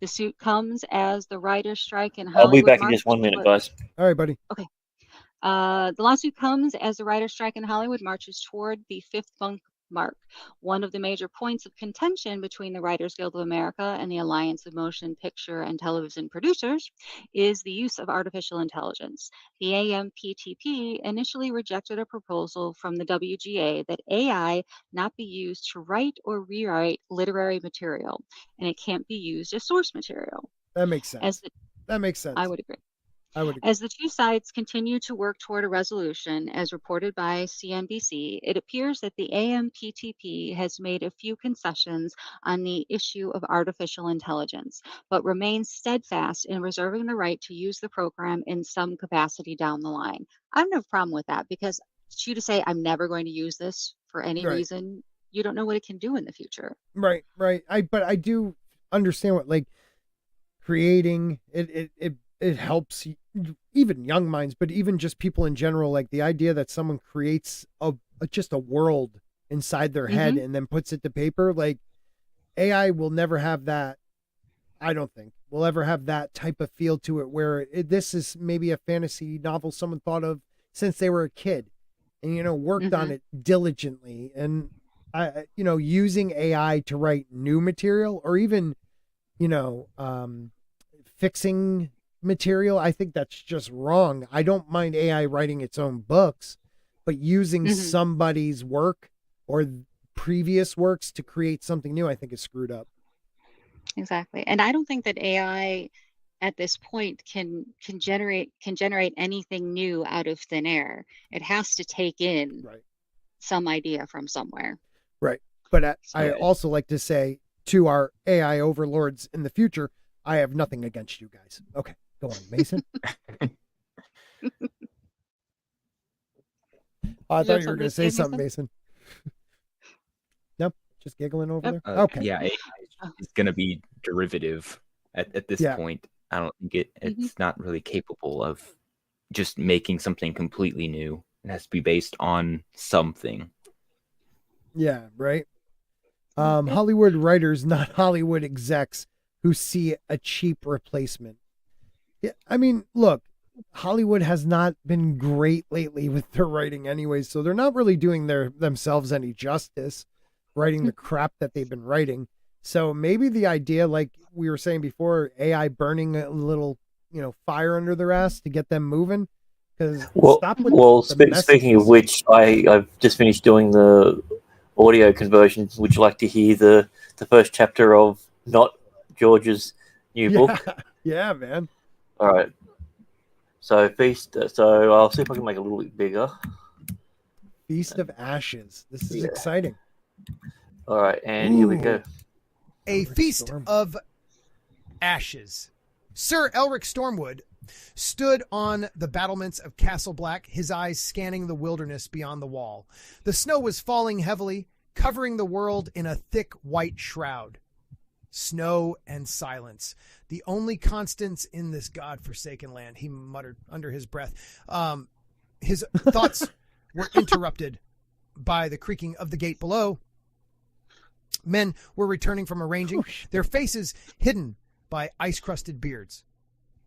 The suit comes as the writer's strike in I'll be Hollywood back in just 1 minute, marches guys. All right, buddy. the lawsuit comes as the writer's strike in Hollywood marches toward the fifth month mark. One of the major points of contention between the Writers Guild of America and the Alliance of Motion Picture and Television Producers is the use of artificial intelligence. The AMPTP initially rejected a proposal from the WGA that AI not be used to write or rewrite literary material, and it can't be used as source material. That makes sense. As the, That makes sense. I would agree. I would agree. As the two sides continue to work toward a resolution, as reported by CNBC, it appears that the AMPTP has made a few concessions on the issue of artificial intelligence, but remains steadfast in reserving the right to use the program in some capacity down the line. I don't have a problem with that because you to say, I'm never going to use this for any Right. reason, you don't know what it can do in the future. Right. But I do understand what, like, creating it helps even young minds, but even just people in general, like the idea that someone creates just a world inside their head and then puts it to paper. Like, AI will never have that. I don't think we'll ever have that type of feel to it where this is maybe a fantasy novel someone thought of since they were a kid and worked on it diligently, and using AI to write new material or even fixing material. I think that's just wrong. I don't mind AI writing its own books, but using somebody's work or previous works to create something new, I think is screwed up. Exactly. And I don't think that AI at this point can generate anything new out of thin air. It has to take in some idea from somewhere. Right. But I also like to say to our AI overlords in the future, I have nothing against you guys. Okay, go on, Mason. I thought you were going to say something, Mason. Nope, just giggling over there. Okay. Yeah, it's going to be derivative at this point. I don't think it's not really capable of just making something completely new. It has to be based on something. Yeah, right. Hollywood writers, not Hollywood execs, who see a cheap replacement. Yeah, I mean, look, Hollywood has not been great lately with their writing anyways, so they're not really doing themselves any justice writing the crap that they've been writing. So maybe the idea, like we were saying before, AI burning a little, fire under their ass to get them moving. Because speaking of which, I've just finished doing the audio conversion. Would you like to hear the first chapter of Not George's new book? Yeah, man. All right. So So I'll see if I can make it a little bit bigger. Feast of Ashes. This is exciting. All right, and here we go. Ooh. A Elric feast Stormwood. of ashes. Sir Elric Stormwood stood on the battlements of Castle Black, his eyes scanning the wilderness beyond the wall. The snow was falling heavily, covering the world in a thick white shroud. Snow and silence, the only constants in this godforsaken land, he muttered under his breath. His thoughts were interrupted by the creaking of the gate below. Men were returning from arranging, their faces hidden by ice-crusted beards.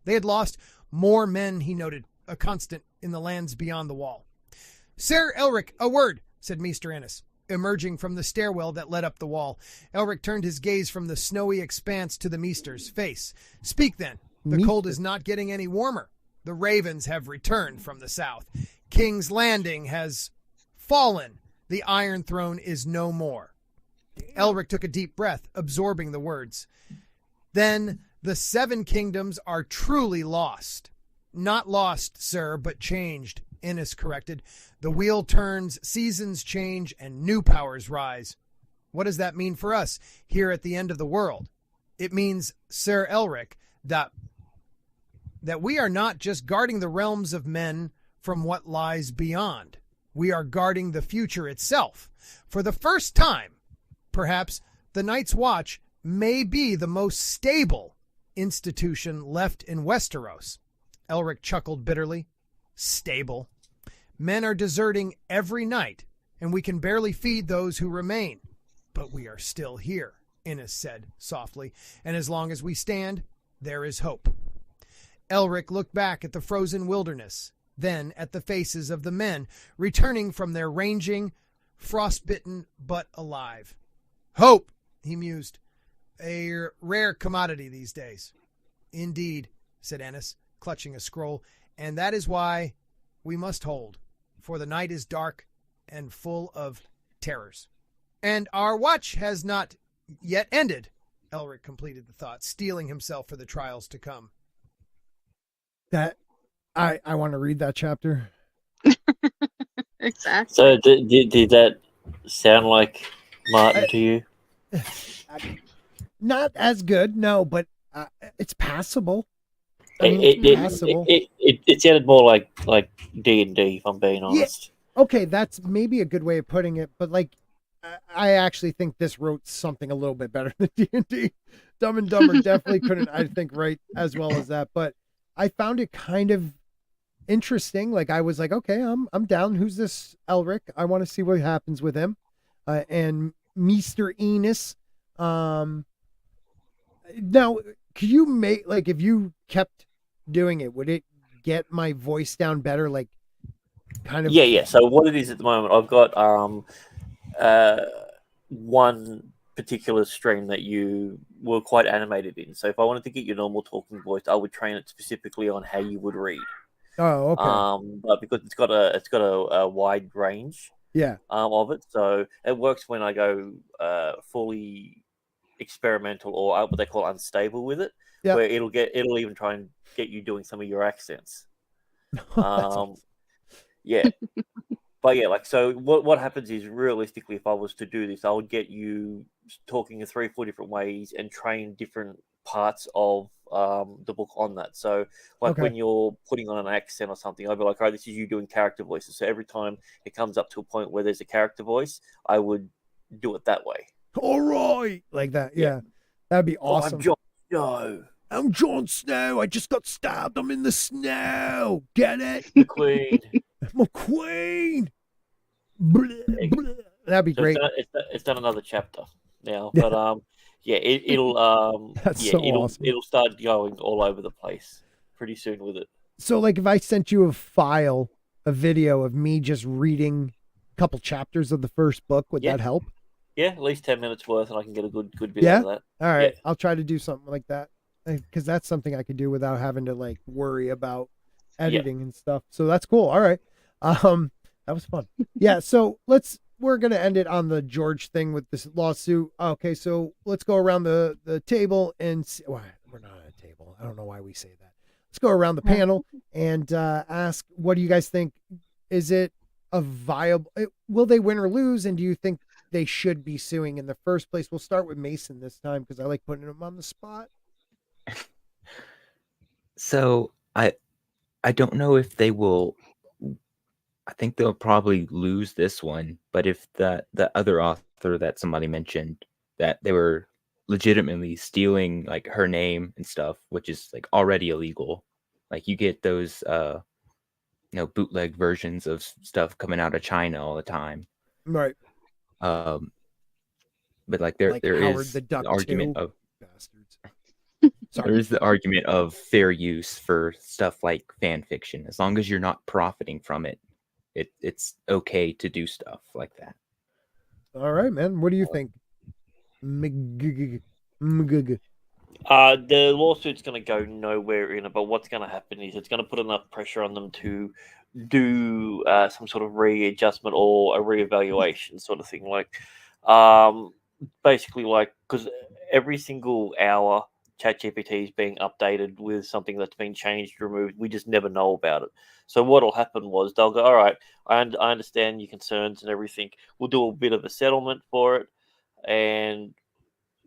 They had lost more men, he noted, a constant in the lands beyond the wall. Sir Elric, a word, said Maester Ennis, emerging from the stairwell that led up the wall. Elric turned his gaze from the snowy expanse to the Maester's face. Speak then. The cold is not getting any warmer. The ravens have returned from the south. King's Landing has fallen. The Iron Throne is no more. Elric took a deep breath, absorbing the words. Then the 7 kingdoms are truly lost. Not lost, sir, but changed, Ennis corrected. The wheel turns, seasons change, and new powers rise. What does that mean for us here at the end of the world? It means, Sir Elric, that we are not just guarding the realms of men from what lies beyond. We are guarding the future itself. For the first time, perhaps, the Night's Watch may be the most stable institution left in Westeros. Elric chuckled bitterly. Stable. Men are deserting every night, and we can barely feed those who remain. But we are still here, Ennis said softly, and as long as we stand, there is hope. Elric looked back at the frozen wilderness, then at the faces of the men returning from their ranging, frostbitten but alive. Hope, he mused, a rare commodity these days. Indeed, said Ennis, clutching a scroll, and that is why we must hold, for the night is dark and full of terrors. And our watch has not yet ended, Elric completed the thought, steeling himself for the trials to come. That I want to read that chapter. Exactly. So did that sound like Martin to you? Not as good, no, but it's passable. It sounded more like D&D, if I'm being honest. Yeah. Okay, that's maybe a good way of putting it, but like I actually think this wrote something a little bit better than D&D. Dumb and Dumber definitely couldn't, I think, write as well as that, but I found it kind of interesting. Like I was like, okay, I'm down. Who's this Elric? I want to see what happens with him. And Maester Ennis. Now, could you make, like, if you kept doing it, would it get my voice down better? Like, kind of. Yeah. So what it is at the moment, I've got one particular stream that you were quite animated in. So if I wanted to get your normal talking voice, I would train it specifically on how you would read. Oh, okay. But because it's got a wide range. Yeah. Of it, so it works when I go fully experimental or what they call unstable with it, where it'll even try and get you doing some of your accents. Yeah. But yeah, like, so what happens is, realistically, if I was to do this, I would get you talking in 3 or 4 different ways and train different parts of the book on that. So like when you're putting on an accent or something, I'd be like, all right, this is you doing character voices. So every time it comes up to a point where there's a character voice, I would do it that way. All right. Like that. Yeah. That'd be awesome. I'm Jon Snow. I'm Jon Snow. I just got stabbed. I'm in the snow. Get it? The Queen. I'm a queen. That'd be great. It's done another chapter now, but it'll awesome. It'll start going all over the place pretty soon with it. So like if I sent you a video of me just reading a couple chapters of the first book, would that help? Yeah, at least 10 minutes worth, and I can get a good bit out of that. All right. Yeah. I'll try to do something like that, because that's something I could do without having to like worry about editing and stuff. So that's cool. All right. That was fun. Yeah. So we're going to end it on the George thing with this lawsuit. Okay. So let's go around the table and see. Well, we're not at a table. I don't know why we say that. Let's go around the panel and ask, what do you guys think? Is it a viable, will they win or lose? And do you think they should be suing in the first place? We'll start with Mason this time because I like putting him on the spot. So I don't know if they will. I think they'll probably lose this one, but if the other author that somebody mentioned, that they were legitimately stealing like her name and stuff, which is like already illegal. Like you get those bootleg versions of stuff coming out of China all the time. Right. But like there Like there Howard is the Duck the argument too. of Bastards. there Sorry. is the argument of fair use for stuff like fan fiction. As long as you're not profiting from it, it's okay to do stuff like that. All right, man. What do you think? Mgg. The lawsuit's going to go nowhere in it, but what's going to happen is it's going to put enough pressure on them to do some sort of readjustment or a reevaluation sort of thing. Like, basically, like, because every single hour, ChatGPT is being updated with something that's been changed, removed. We just never know about it. So what'll happen was they'll go, all right, I understand your concerns and everything. We'll do a bit of a settlement for it, and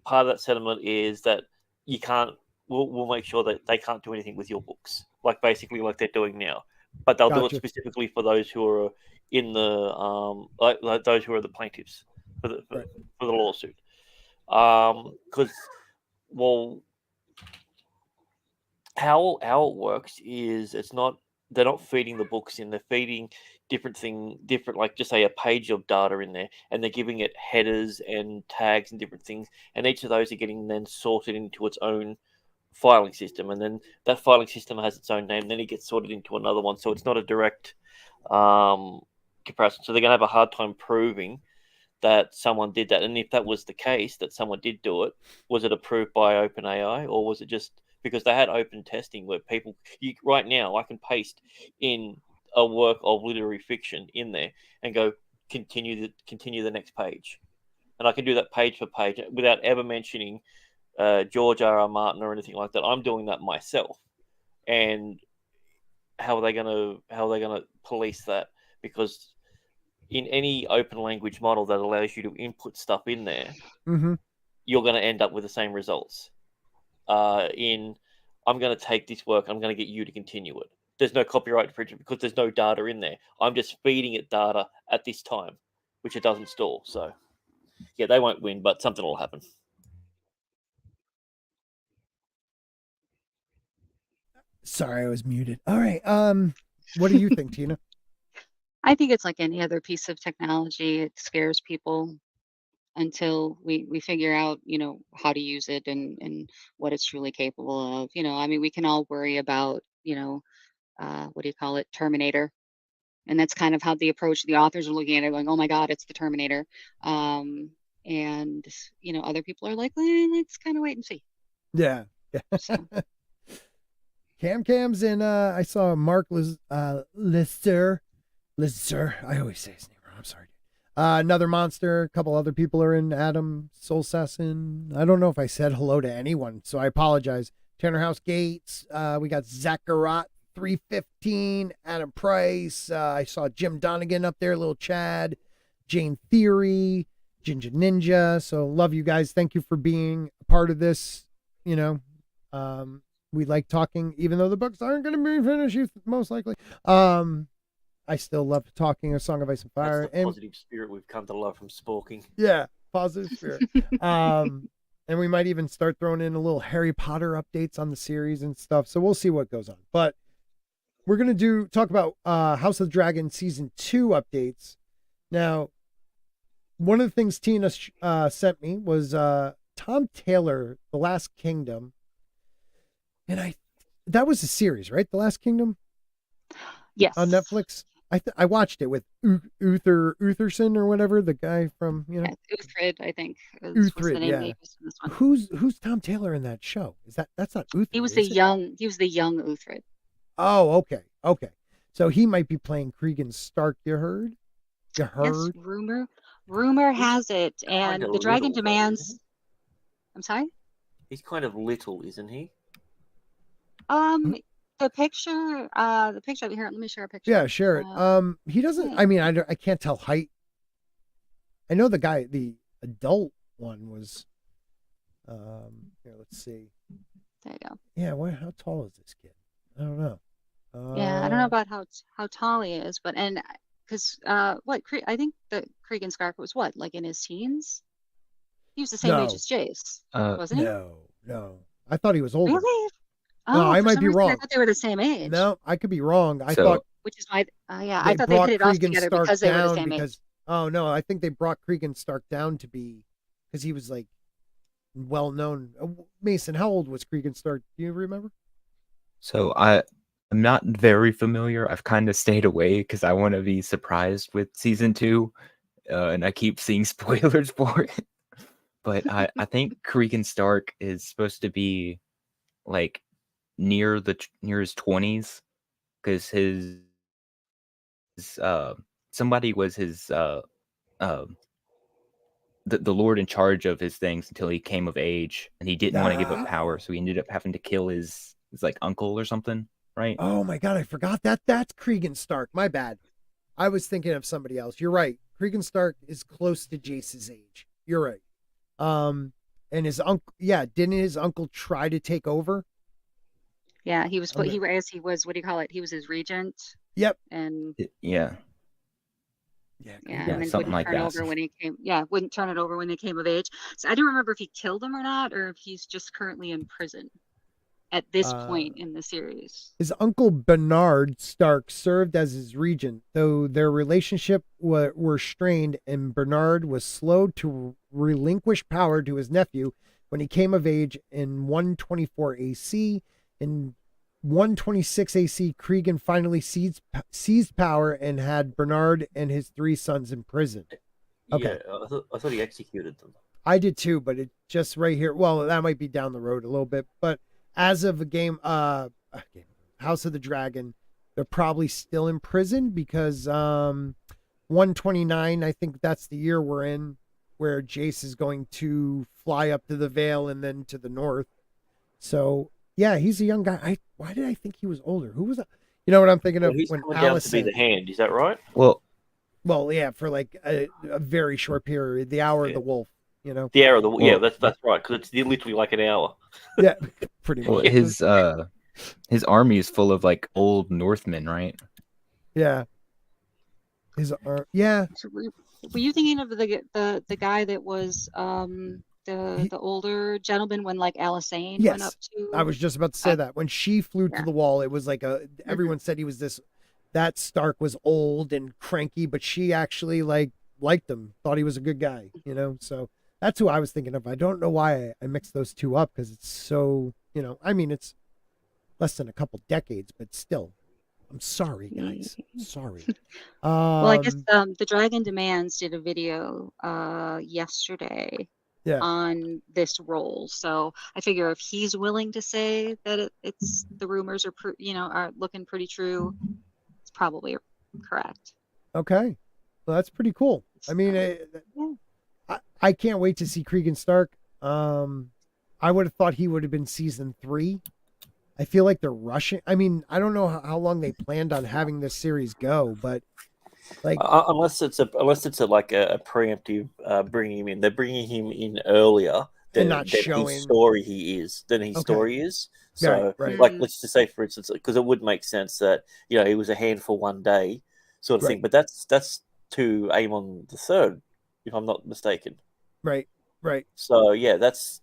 part of that settlement is that you can't. We'll make sure that they can't do anything with your books, like basically like they're doing now. But they'll do it Gotcha. specifically for those who are in the like those who are the plaintiffs for the Right. for the lawsuit. Because well, how it works is they're not feeding the books in, they're feeding different, like just say a page of data in there, and they're giving it headers and tags and different things, and each of those are getting then sorted into its own filing system, and then that filing system has its own name, then it gets sorted into another one, so it's not a direct comparison. So they're going to have a hard time proving that someone did that. And if that was the case, that someone did do it, was it approved by OpenAI, or was it just because they had open testing where people, right now, I can paste in a work of literary fiction in there and go continue the next page, and I can do that page for page without ever mentioning George R.R. Martin or anything like that. I'm doing that myself, and how are they gonna police that? Because in any open language model that allows you to input stuff in there, Mm-hmm. you're going to end up with the same results. I'm going to take this work, I'm going to get you to continue it. There's no copyright infringement because there's no data in there. I'm just feeding it data at this time, which it doesn't store. So, yeah, they won't win, but something will happen. Sorry, I was muted. All right. What do you think, Tina? I think it's like any other piece of technology. It scares people until we figure out, how to use it and what it's truly capable of. I mean, we can all worry about, what do you call it, Terminator. And that's kind of how the approach the authors are looking at it, going, oh my God, it's the Terminator. And, other people are like, let's kind of wait and see. Yeah. So. Cam's in. I saw Mark Lister. I always say his name wrong. I'm sorry. Another monster. A couple other people are in. Adam Solsassin. I don't know if I said hello to anyone, so I apologize. Tanner House Gates. We got Zachariah 315. Adam Price. I saw Jim Donegan up there. Little Chad. Jane Theory. Ginger Ninja. So love you guys. Thank you for being a part of this. We like talking, even though the books aren't going to be finished, most likely. I still love talking A Song of Ice and Fire. That's the positive spirit we've come to love from Sporking. Yeah, positive spirit. And we might even start throwing in a little Harry Potter updates on the series and stuff. So we'll see what goes on. But we're going to talk about House of the Dragon Season 2 updates. Now, one of the things Tina sent me was Tom Taylor, The Last Kingdom. And that was a series, right? The Last Kingdom? Yes. On Netflix. I watched it with Utherson or whatever, the guy from, Yeah, Uthred, I think. Was the name they used in this one. Who's Tom Taylor in that show? That's not Uthred? He was the young Uthred. Oh, okay. So he might be playing Cregan Stark, you heard? Yes, rumor has it. And the dragon demands. I'm sorry? He's kind of little, isn't he? The picture here, let me share a picture. Yeah, share it. He doesn't, I mean, I can't tell height I know the adult one was. Here, let's see. There you go. Yeah, how tall is this kid? I don't know. Yeah, I don't know about how tall he is, but because I think that Cregan Scarf was what, like in his teens? He was the same age No, as Jace, Uh, wasn't he? no. I thought he was older. Really? No, Oh, I for might some be reason I wrong. thought they were the same age. No, I could be wrong. I So- thought Which is why, yeah, they I thought they brought hit it off Cregan together Stark because they were the down same age. because oh no, I think they brought Cregan Stark down to be because he was like well known. Mason, how old was Cregan Stark? Do you remember? So I'm not very familiar. I've kind of stayed away because I want to be surprised with season 2, and I keep seeing spoilers for it. But I think Cregan Stark is supposed to be like near his 20s because his somebody was his uh, the lord in charge of his things until he came of age, and he didn't want to give up power, so he ended up having to kill his like uncle or something, right? Oh my god, I forgot that. That's Cregan Stark. My bad. I was thinking of somebody else. You're right. Cregan Stark is close to Jace's age. You're right. And his uncle, yeah, didn't his uncle try to take over? Yeah, he was I'm he as he was, what do you call it? He was his regent, Yep. and Yeah. Yeah. yeah, Yeah, and then something wouldn't like turn that. over when he came. Yeah, wouldn't turn it over when they came of age. So I don't remember if he killed him or not, or if he's just currently in prison at this point in the series. His uncle Bernard Stark served as his regent, though their relationship were strained, and Bernard was slow to relinquish power to his nephew when he came of age in 124 AC. In 126 AC, Cregan finally seized power and had Bernard and his 3 sons imprisoned. Okay. Yeah, I thought he executed them. I did too, but it just right here. Well, that might be down the road a little bit, but as of House of the Dragon, they're probably still in prison because 129, I think that's the year we're in, where Jace is going to fly up to the Vale and then to the north. So yeah, he's a young guy. Why did I think he was older? Who was that? You know what I'm thinking of He's when coming down Alice to be said, the hand. Is that right? Well, yeah, for like a very short period, the hour of the wolf, you know? The hour of the yeah, Well- that's right because it's literally like an hour. Yeah, pretty well, much. his army is full of like old Northmen, right? Yeah. Yeah. So were you thinking of the guy that was the older gentleman when like Alicent went up to? I was just about to say that when she flew to the wall, it was like everyone said he was that Stark was old and cranky, but she actually liked him, thought he was a good guy, you know? So that's who I was thinking of. I don't know why I mixed those two up because it's so, you know, I mean, it's less than a couple decades, but still, I'm sorry, guys. Sorry. Well, I guess the Dragon Demands did a video yesterday on this role, so I figure if he's willing to say that it's the rumors are looking pretty true, it's probably correct. Okay, well that's pretty cool. I mean, I can't wait to see Cregan Stark. I would have thought he would have been season 3. I feel like they're rushing. I mean, I don't know how long they planned on having this series go, but like unless it's a preemptive bringing him in, they're bringing him in earlier than not showing his story is. So, right. like, let's just say, for instance, because it would make sense that he was a handful one day, sort of thing. But that's to Aemon the Third, if I'm not mistaken. Right. So yeah, that's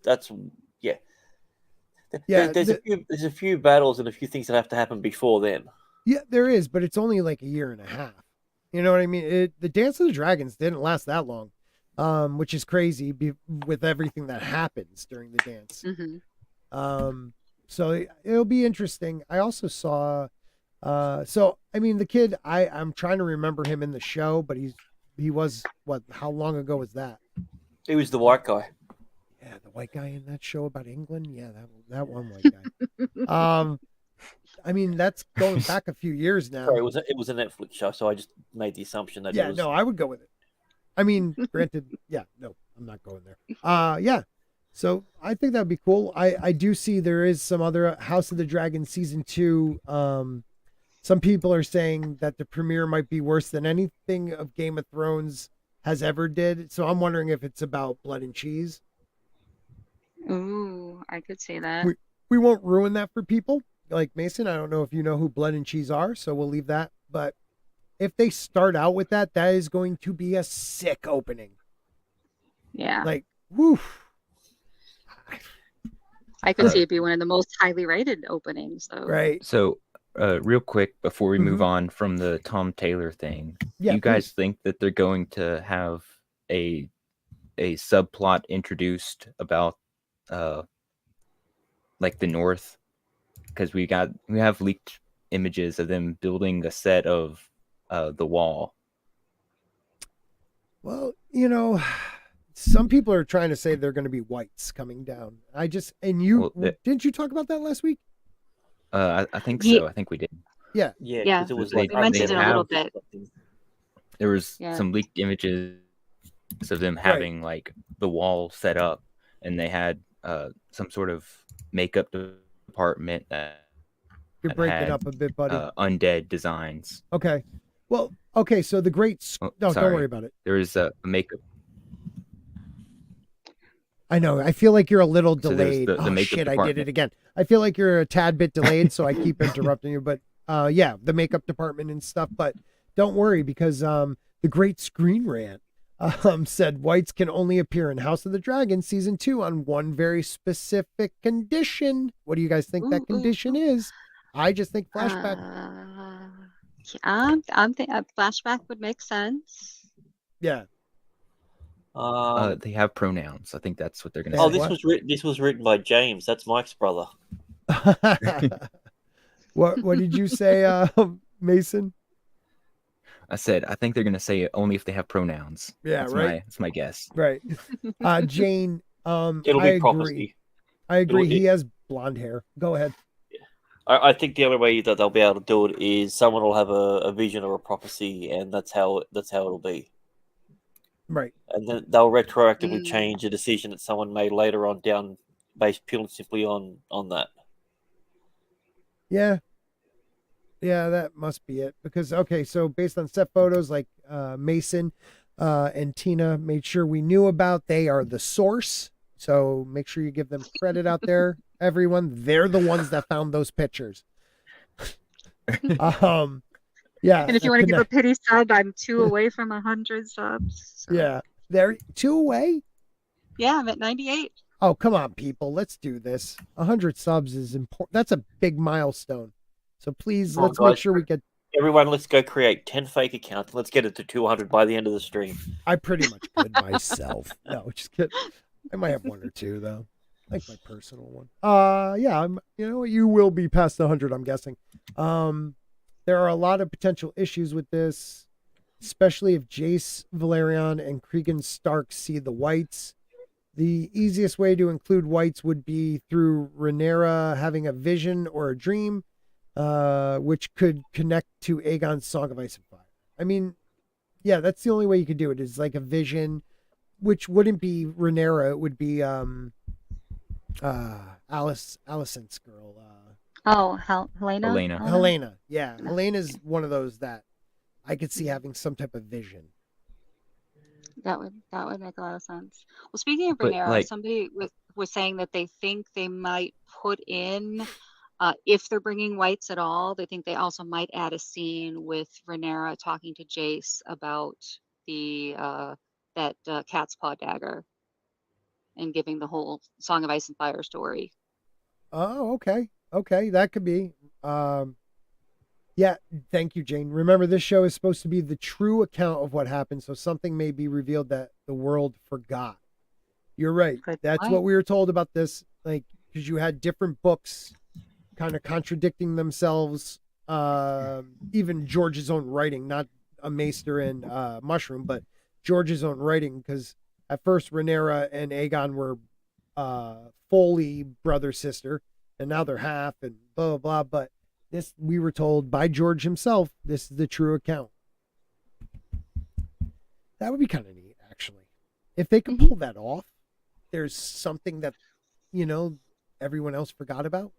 yeah. Yeah, there's a few battles and a few things that have to happen before then. Yeah, there is, but it's only like a year and a half. You know what I mean? The Dance of the Dragons didn't last that long, which is crazy with everything that happens during the dance. Mm-hmm. So it'll be interesting. I also saw, so I mean, the kid, I'm trying to remember him in the show, but he was what? How long ago was that? He was the white guy. Yeah, the white guy in that show about England. Yeah, that one white guy. I mean, that's going back a few years now. Sorry, it was a Netflix show, so I just made the assumption that it was... no, I would go with it. I mean, granted, no, I'm not going there. Yeah. So I think that'd be cool. I do see there is some other House of the Dragon season 2. Some people are saying that the premiere might be worse than anything of Game of Thrones has ever did. So I'm wondering if it's about Blood and Cheese. Ooh, I could see that. We won't ruin that for people. Like Mason, I don't know if you know who Blood and Cheese are, so we'll leave that. But if they start out with that, that is going to be a sick opening. Yeah. Like, woof. I could see it be one of the most highly rated openings, though. Right. So, real quick before we move on from the Tom Taylor thing, Yeah, you guys think that they're going to have a subplot introduced about like the North? Because we have leaked images of them building a set of the Wall. Well, you know, some people are trying to say they're going to be whites coming down. Didn't you talk about that last week? I think Ye- so. I think we did. Yeah, Yeah, because it was they- like we mentioned they it a little have- bit. There was Yeah. some leaked images of them having like the Wall set up, and they had some sort of makeup department that You're breaking had, up a bit, buddy. undead designs. Okay. Well, okay. So the great. Oh, No, don't sorry. worry about it. There is a makeup. I know. I feel like you're a little So there's delayed. the Oh makeup shit! I did department. it again. I feel like you're a tad bit delayed, so I keep interrupting you. But yeah, the makeup department and stuff. But don't worry because the Great Screen Rant said whites can only appear in House of the Dragon season 2 on one very specific condition. What do you guys think that condition is? I just think flashback. I'm thinking flashback would make sense. Yeah. They have pronouns. I think that's what they're gonna Oh, say. this was written by James. That's Mike's brother. What did you say, Mason? I said I think they're gonna say it only if they have pronouns. Yeah, that's right. That's my guess. Right. Jane, It'll I be agree. prophecy. I agree. It'll- He has blonde hair. Go ahead. I think the only way that they'll be able to do it is someone will have a vision or a prophecy, and that's how it'll be. Right. And then they'll retroactively change a decision that someone made later on down, based purely simply on that. Yeah. Yeah, that must be it. Because okay, so based on set photos, like Mason and Tina made sure we knew about, they are the source. So make sure you give them credit out there, everyone. They're the ones that found those pictures. Yeah. And if you want to give a pity sub, I'm 2 away from 100 subs. So. Yeah. They're 2 away. Yeah, I'm at 98. Oh, come on, people. Let's do this. 100 subs is important. That's a big milestone. So please, Come on, let's make guys. sure we get. Everyone, let's go create 10 fake accounts. Let's get it to 200 by the end of the stream. I pretty much could myself. No, just kidding. I might have 1 or 2 though, like my personal one. Yeah, I'm. You know, you will be past 100. I'm guessing. There are a lot of potential issues with this, especially if Jace, Valerian, and Cregan Stark see the whites. The easiest way to include whites would be through Rhaenyra having a vision or a dream, which could connect to Aegon's Song of Ice and Fire. I mean, yeah, that's the only way you could do it, is like a vision, which wouldn't be Rhaenyra. It would be Alicent's girl. Helena? Helena. Yeah, Helena's one of those that I could see having some type of vision. That would make a lot of sense. Well, speaking of But, Rhaenyra, like- somebody was saying that they think they might put in, if they're bringing whites at all, they think they also might add a scene with Rhaenyra talking to Jace about the that cat's paw dagger and giving the whole Song of Ice and Fire story. Oh, okay. Okay, that could be. Yeah, thank you, Jane. Remember, this show is supposed to be the true account of what happened, so something may be revealed that the world forgot. You're right. Good That's point. what we were told about this, like, because you had different books kind of contradicting themselves. Even George's own writing, not a Maester and Mushroom, but George's own writing, because at first Rhaenyra and Aegon were fully brother-sister, and now they're half, and blah, blah, blah. But this, we were told by George himself, this is the true account. That would be kind of neat, actually. If they could pull that off, there's something that, you know, everyone else forgot about,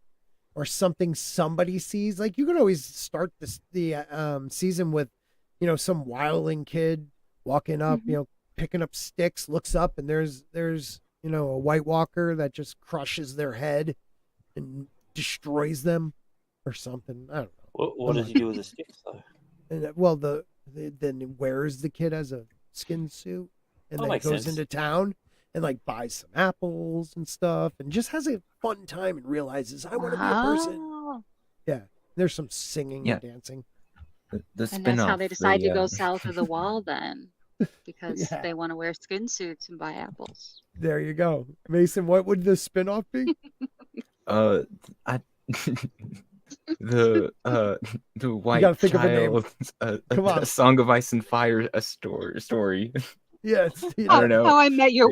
or something somebody sees. Like, you could always start the season with, you know, some wildling kid walking up, you know, picking up sticks, looks up, and there's a White Walker that just crushes their head and destroys them or something. I don't know. What does he do with the sticks though? And well, then he wears the kid as a skin suit, and then Makes goes sense. into town and like buys some apples and stuff, and just has a fun time and realizes I want to be a person. Oh, Yeah, there's some singing Yeah. and dancing. The and spin-off. that's how they decide to the, go south of the wall then, because Yeah. they want to wear skin suits and buy apples. There you go, Mason. What would the spinoff be? I the white gotta think of a name. child, Come on. a Song of Ice and Fire, a story. Yes. I don't know. How I met your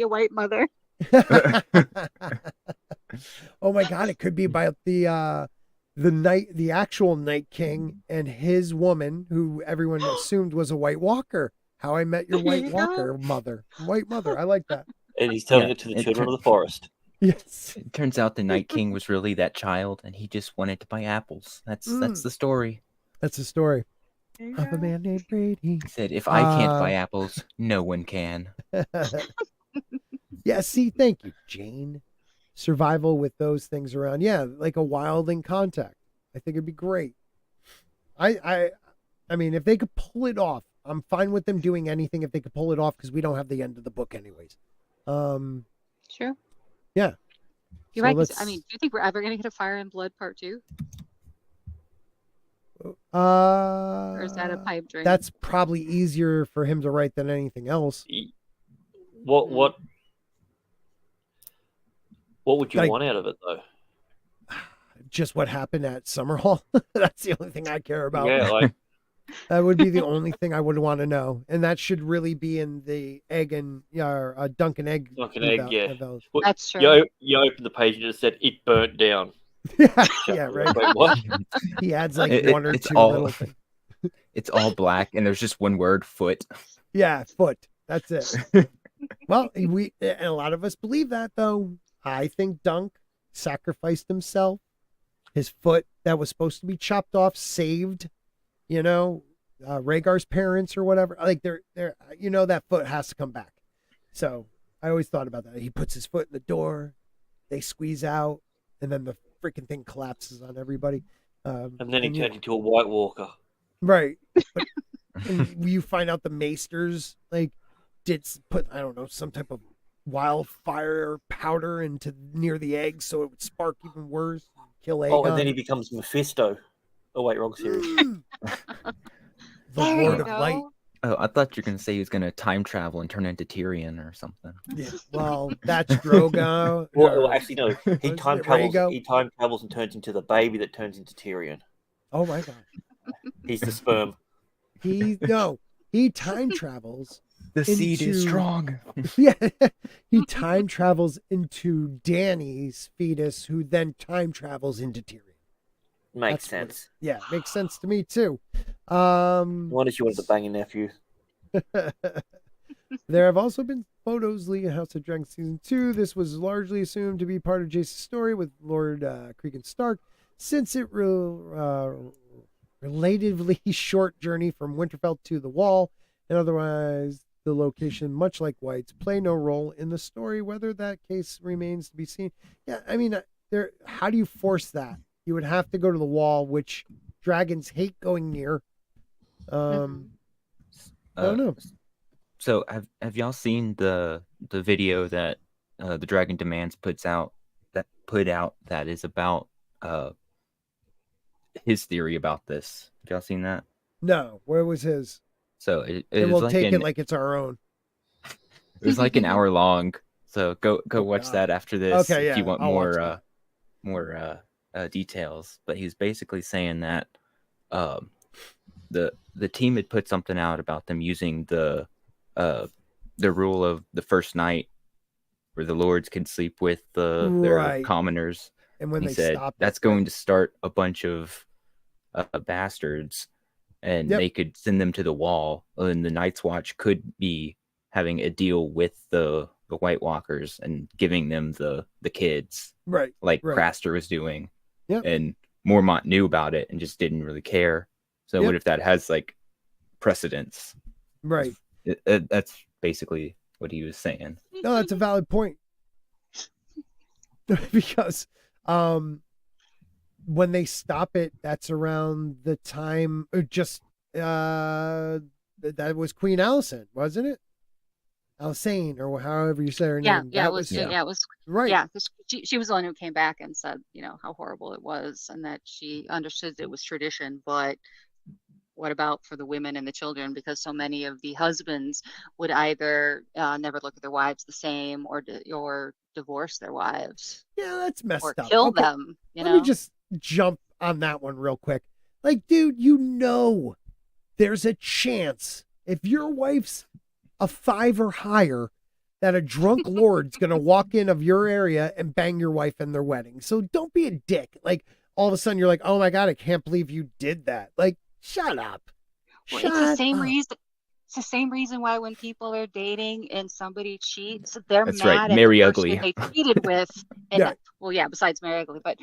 white mother. Oh my God! It could be about the actual Night King and his woman, who everyone assumed was a White Walker. How I Met Your There White you go. Walker white mother. I like that. And he's telling Yeah, it to the it children tur- of the forest. Yes. It turns out the Night King was really that child, and he just wanted to buy apples. That's the story. That's the story There you of a go. man named Brady. He said, "If I can't buy apples, no one can." Yeah. See, thank you, Jane. Survival with those things around. Yeah, like a Wildling Contact. I think it'd be great. I mean, if they could pull it off, I'm fine with them doing anything if they could pull it off, because we don't have the end of the book anyways. True. Yeah. You're So right. 'Cause, let's- I mean, do you think we're ever going to get a Fire and Blood Part 2? Or is that a pipe dream? That's probably easier for him to write than anything else. What would you Like- want out of it though? Just what happened at Summerhall. That's the only thing I care about. Yeah, like That would be the only thing I would want to know, and that should really be in the egg and Dunk and Egg. Dunk and Egg, yeah. novels. what- That's true. you opened the page and it said it burnt down. Yeah, right. Wait, what? He adds like It- one or it's two all- little things. It's all black, and there's just one word: foot. Yeah, foot. That's it. Well, and a lot of us believe that, though. I think Dunk sacrificed himself. His foot that was supposed to be chopped off saved, Rhaegar's parents or whatever. Like they're that foot has to come back. So I always thought about that. He puts his foot in the door, they squeeze out, and then the freaking thing collapses on everybody. And then he yeah. turned into a White Walker. Right. But, and you find out the Maesters did put, I don't know, some type of wildfire powder into near the egg so it would spark even worse, kill Aegon. Oh, and then he becomes Mephisto. Oh wait, wrong series. The There Lord you of go. Light. Oh, I thought you were gonna say he was gonna time travel and turn into Tyrion or something. Yeah. Well, that's Drogo. Well, actually, no. He Was time it travels. Rhaego? He time travels and turns into the baby that turns into Tyrion. Oh my God. He's the sperm. He time travels. The seed is Into- strong. Yeah. He time travels into Dany's fetus, who then time travels into Tyrion. Makes That's what sense. Yeah, makes sense to me too. Why she wanted to bang a nephew? There have also been photos leaked in House of Dragon Season 2. This was largely assumed to be part of Jason's story with Lord Cregan Stark, since it relatively short journey from Winterfell to the Wall, and otherwise the location, much like White's, play no role in the story. Whether that case remains to be seen. Yeah, I mean, how do you force that? You would have to go to the Wall, which dragons hate going near. I don't know. So have y'all seen the video that the Dragon Demands put out that is about his theory about this? Have y'all seen that? No, where was his? So it And was we'll like take it like it's our own. it was like an hour long. So go watch God. that after this Okay, if you yeah, want I'll watch more details. But he's basically saying that the team had put something out about them using the rule of the first night, where the lords can sleep with their Right. commoners. And when He they said stop, that's going to start a bunch of bastards, and Yep. they could send them to the Wall, and the Night's Watch could be having a deal with the White Walkers and giving them the kids, right, like right. Craster was doing. Yep. And Mormont knew about it and just didn't really care. So Yep. what if that has like precedence? Right. That's basically what he was saying. No, that's a valid point. Because when they stop it, that's around the time that was Queen Alicent, wasn't it? Alicent, or however you say her name. Yeah, That it was. Yeah. Yeah, it was. right. Yeah, 'cause she was the one who came back and said, how horrible it was, and that she understood it was tradition, but what about for the women and the children? Because so many of the husbands would either never look at their wives the same, or divorce their wives, Yeah, that's or messed up. kill Okay, them. let me just jump on that one real quick. Like, dude, there's a chance if your wife's a 5 or higher that a drunk lord's gonna walk in of your area and bang your wife in their wedding. So don't be a dick. Like, all of a sudden you're like, oh my God, I can't believe you did that. Like, shut up. Well, Shut it's the same up. reason. It's the same reason why when people are dating and somebody cheats, they're That's right, mad at the Mary person Ugly. they cheated with. And Yeah. well, yeah, besides Mary Ugly, but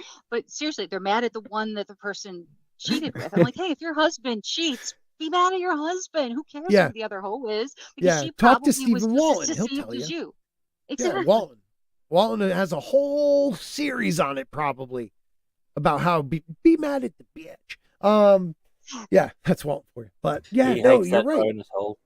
seriously, they're mad at the one that the person cheated with. I'm like, hey, if your husband cheats, be mad at your husband. Who cares Yeah. who the other hoe is? Because Yeah. she Talk to probably was Stephen just Wallen. as He'll deceived tell as you. you. Yeah, Exactly. Wallen. Wallen has a whole series on it probably about how be mad at the bitch. Yeah, that's Wallen for you. But yeah, He no, hates you're that right. bonus hole.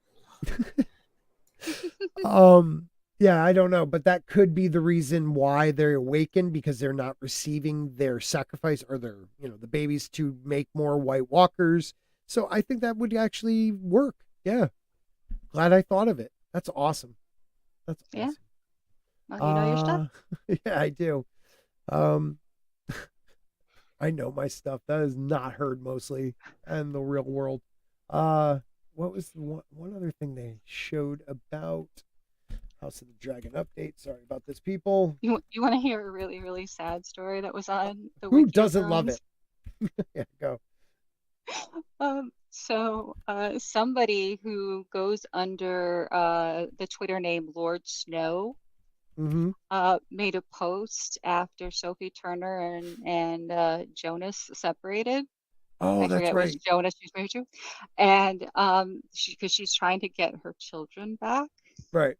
Yeah, I don't know, but that could be the reason why they're awakened, because they're not receiving their sacrifice or their, the babies to make more White Walkers. So I think that would actually work. Yeah. Glad I thought of it. That's awesome. That's Yeah. awesome. Well, you know your stuff. Yeah, I do. I know my stuff. That is not heard mostly in the real world. What was the one other thing they showed about House of the Dragon update? Sorry about this, people. You want to hear a really, really sad story that was on the Who wiki doesn't love forums? it? Yeah, go. So somebody who goes under the Twitter name Lord Snow Mm-hmm. made a post after Sophie Turner and Jonas separated. Oh, I that's forget right. which Jonas she's married to, and because she's trying to get her children back. Right.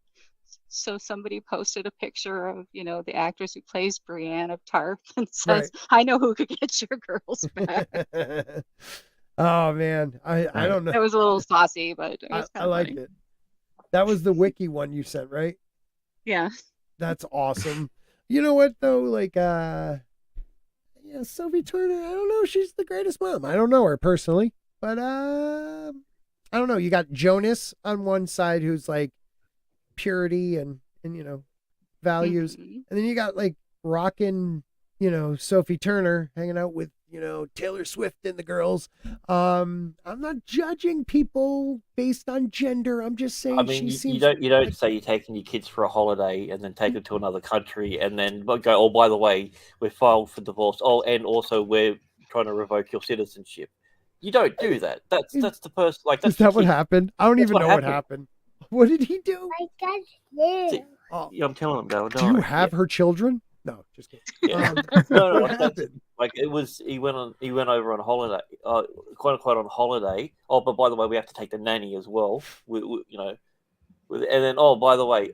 So somebody posted a picture of, the actress who plays Brienne of Tarth and Right. says, "I know who could get your girls back." Oh man, I don't know. It was a little saucy, but it was I kind of liked funny. it. That was the wiki one you sent, right? Yeah. That's awesome. You know what though? Like, Sophie Turner. I don't know. She's the greatest mom. I don't know her personally, but I don't know. You got Jonas on one side, who's like purity and values, Mhm. and then you got like rockin', Sophie Turner hanging out with Taylor Swift and the girls. I'm not judging people based on gender. I'm just saying I mean, she you seems don't like, say you're taking your kids for a holiday and then take them to another country and then go, oh, by the way, we're filed for divorce. Oh, and also we're trying to revoke your citizenship. You don't do that. That's the person. Like, that's is that the what kid. happened? I don't That's even what know what happened. What did he do? See, Oh, yeah, I'm telling them, go. do you have her children? No, just kidding. Yeah. No, what like that's happened? like it was. He went over on holiday, quote unquote on holiday. Oh, but by the way, we have to take the nanny as well. And then by the way,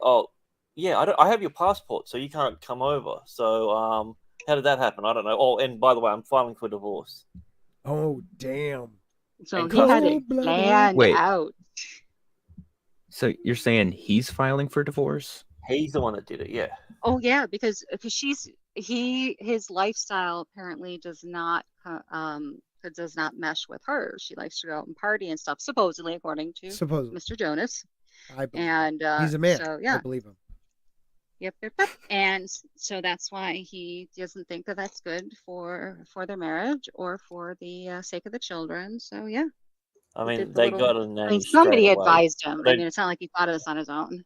yeah, I have your passport, so you can't come over. So how did that happen? I don't know. Oh, and by the way, I'm filing for divorce. Oh, damn. So And he had it cold-blooded. planned Wait. out. So you're saying he's filing for divorce? He's the one that did it. Yeah. Oh yeah, because his lifestyle apparently does not mesh with hers. She likes to go out and party and stuff, supposedly, according to Supposedly. Mr. Jonas. I believe And he's a man. so yeah, I believe him. yep. And so that's why he doesn't think that that's good for their marriage or for the sake of the children. So yeah, I he mean, did they got a nanny somebody straight away. advised him. I mean, it's not like he thought of this on his own.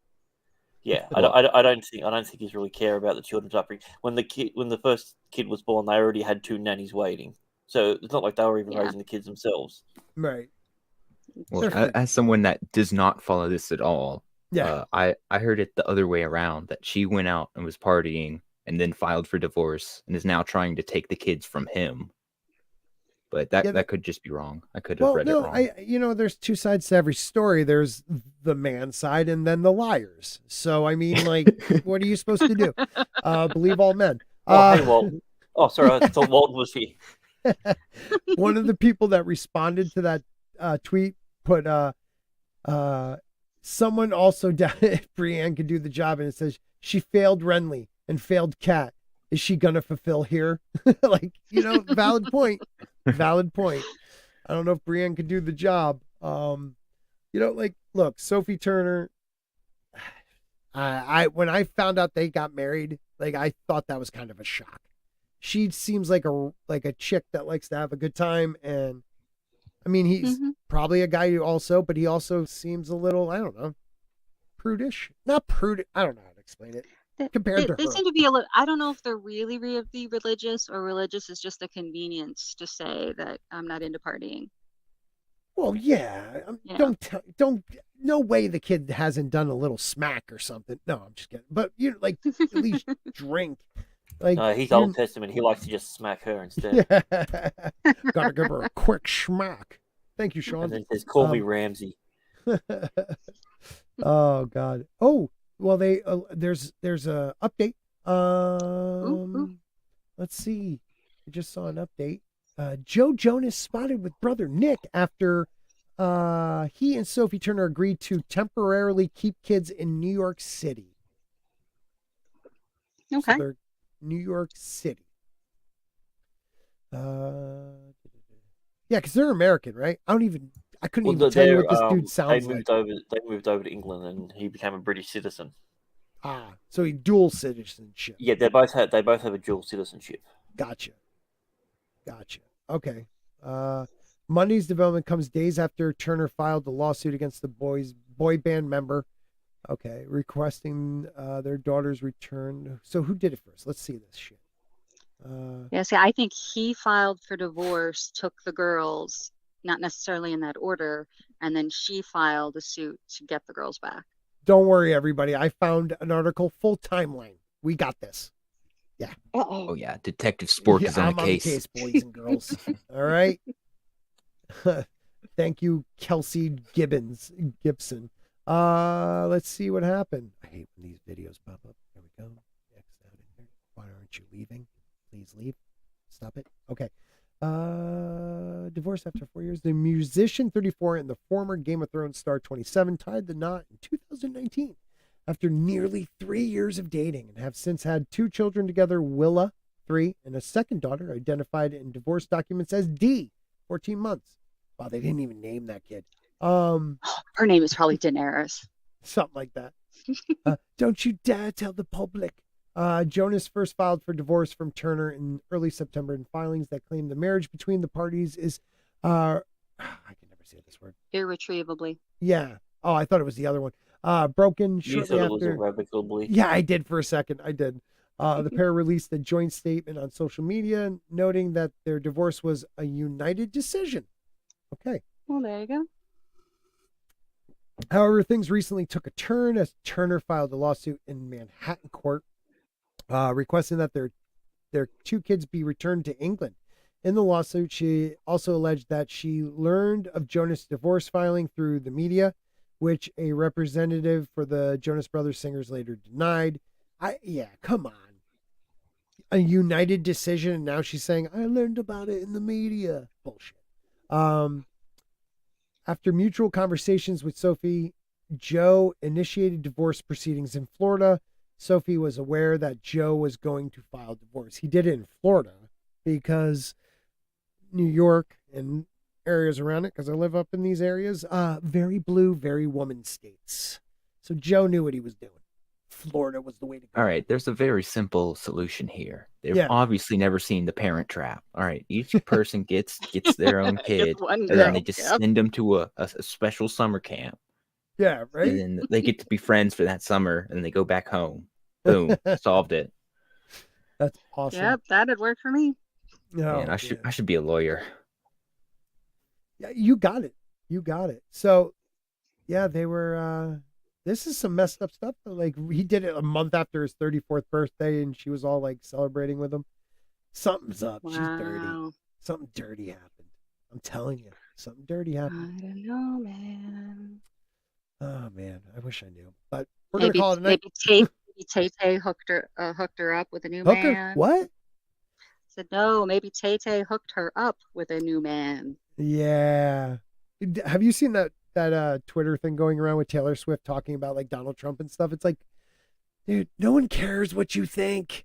Yeah, Well- I don't think he's really care about the children's upbringing. When the first kid was born, they already had 2 nannies waiting, so it's not like they were even Yeah. raising the kids themselves. Right. Well, They're free. as someone that does not follow this at all, Yeah. I heard it the other way around, that she went out and was partying and then filed for divorce and is now trying to take the kids from him. but that Yeah, that could just be wrong. I could have well, read it no, wrong. there's two sides to every story. There's the man side and then the liars. So I mean, like, what are you supposed to do? Believe all men. Oh, hey, Walton. Oh, sorry, I thought Walton was here. One of the people that responded to that tweet put someone also down if Brienne could do the job, and it says she failed Renly and failed Cat. Is she gonna fulfill here? Like, valid point. Valid point. I don't know if Brienne could do the job. Like, look, Sophie Turner. When I found out they got married, like, I thought that was kind of a shock. She seems like a chick that likes to have a good time, and I mean, he's probably a guy who also, but he also seems a little, I don't know, prudish. Not prudish. I don't know how to explain it. Compared to They her, seem to be a little. I don't know if they're really religious, or religious is just a convenience to say that I'm not into partying. well, yeah. Yeah. Don't. No way the kid hasn't done a little smack or something. No, I'm just kidding. But like at least drink. Like, He's Old Testament. He likes to just smack her instead. yeah. Gotta give her a quick schmack. Thank you, Sean. And then says, "Call me Ramsey." Oh God. Oh well, there's a update. Let's see. I just saw an update. Joe Jonas spotted with brother Nick after he and Sophie Turner agreed to temporarily keep kids in New York City. Okay. So they're New York City. Yeah, because they're American, right? I couldn't even tell you what this dude sounds like. They moved over to England, and he became a British citizen. So he dual citizenship. Yeah, they both have a dual citizenship. Gotcha. Okay. Monday's development comes days after Turner filed the lawsuit against the boy band member. Okay, requesting their daughter's return. So who did it first? Let's see this shit. Yeah, see, I think he filed for divorce, took the girls, not necessarily in that order, and then she filed a suit to get the girls back. Don't worry, everybody. I found an article, full timeline. We got this. Yeah. Uh-oh. Oh yeah, Detective Spork is on I'm the on case. the case, boys and girls. All right. Thank you, Kelsey Gibson. Let's see what happened. I hate when these videos pop up. There we go. X out in there. Why aren't you leaving? Please leave. Stop it. Okay. Divorced after 4 years. The musician 34 and the former Game of Thrones star 27 tied the knot in 2019 after nearly 3 years of dating, and have since had 2 children together, Willa, 3, and a second daughter identified in divorce documents as D, 14 months. Wow, they didn't even name that kid. Her name is probably Daenerys. Something like that. Don't you dare tell the public. Jonas first filed for divorce from Turner in early September, in filings that claim the marriage between the parties is, I can never say this word. Irretrievably. Yeah. Oh, I thought it was the other one. Broken shortly after. Irrevocably. Yeah, I did for a second. I did. The pair released a joint statement on social media, noting that their divorce was a united decision. Okay. Well, there you go. However, things recently took a turn as Turner filed a lawsuit in Manhattan court, requesting that their 2 kids be returned to England. In the lawsuit, she also alleged that she learned of Jonas' divorce filing through the media, which a representative for the Jonas Brothers singers later denied. Come on. A united decision, and now she's saying, I learned about it in the media. Bullshit. After mutual conversations with Sophie, Joe initiated divorce proceedings in Florida. Sophie was aware that Joe was going to file divorce. He did it in Florida because New York and areas around it, because I live up in these areas, very blue, very woman states. So Joe knew what he was doing. Florida was the way to go. All right, there's a very simple solution here. They've obviously never seen The Parent Trap. All right, each person gets their own kid, and then they just send them to a special summer camp. Yeah, right. And then they get to be friends for that summer, and they go back home. Boom, solved it. That's awesome. Yep, that'd work for me. No, man, I should be a lawyer. Yeah, you got it. So, yeah, they were. This is some messed up stuff. Like, he did it a month after his 34th birthday, and she was all like celebrating with him. Something's up. Wow. She's dirty. Something dirty happened. I'm telling you, something dirty happened. I don't know, man. Oh man, I wish I knew. But we're gonna Maybe call it a night. maybe Tay hooked her up with a new Hooker, man. what? Said no, maybe Tay hooked her up with a new man. Yeah. Have you seen that Twitter thing going around with Taylor Swift talking about like Donald Trump and stuff? It's like, dude, no one cares what you think.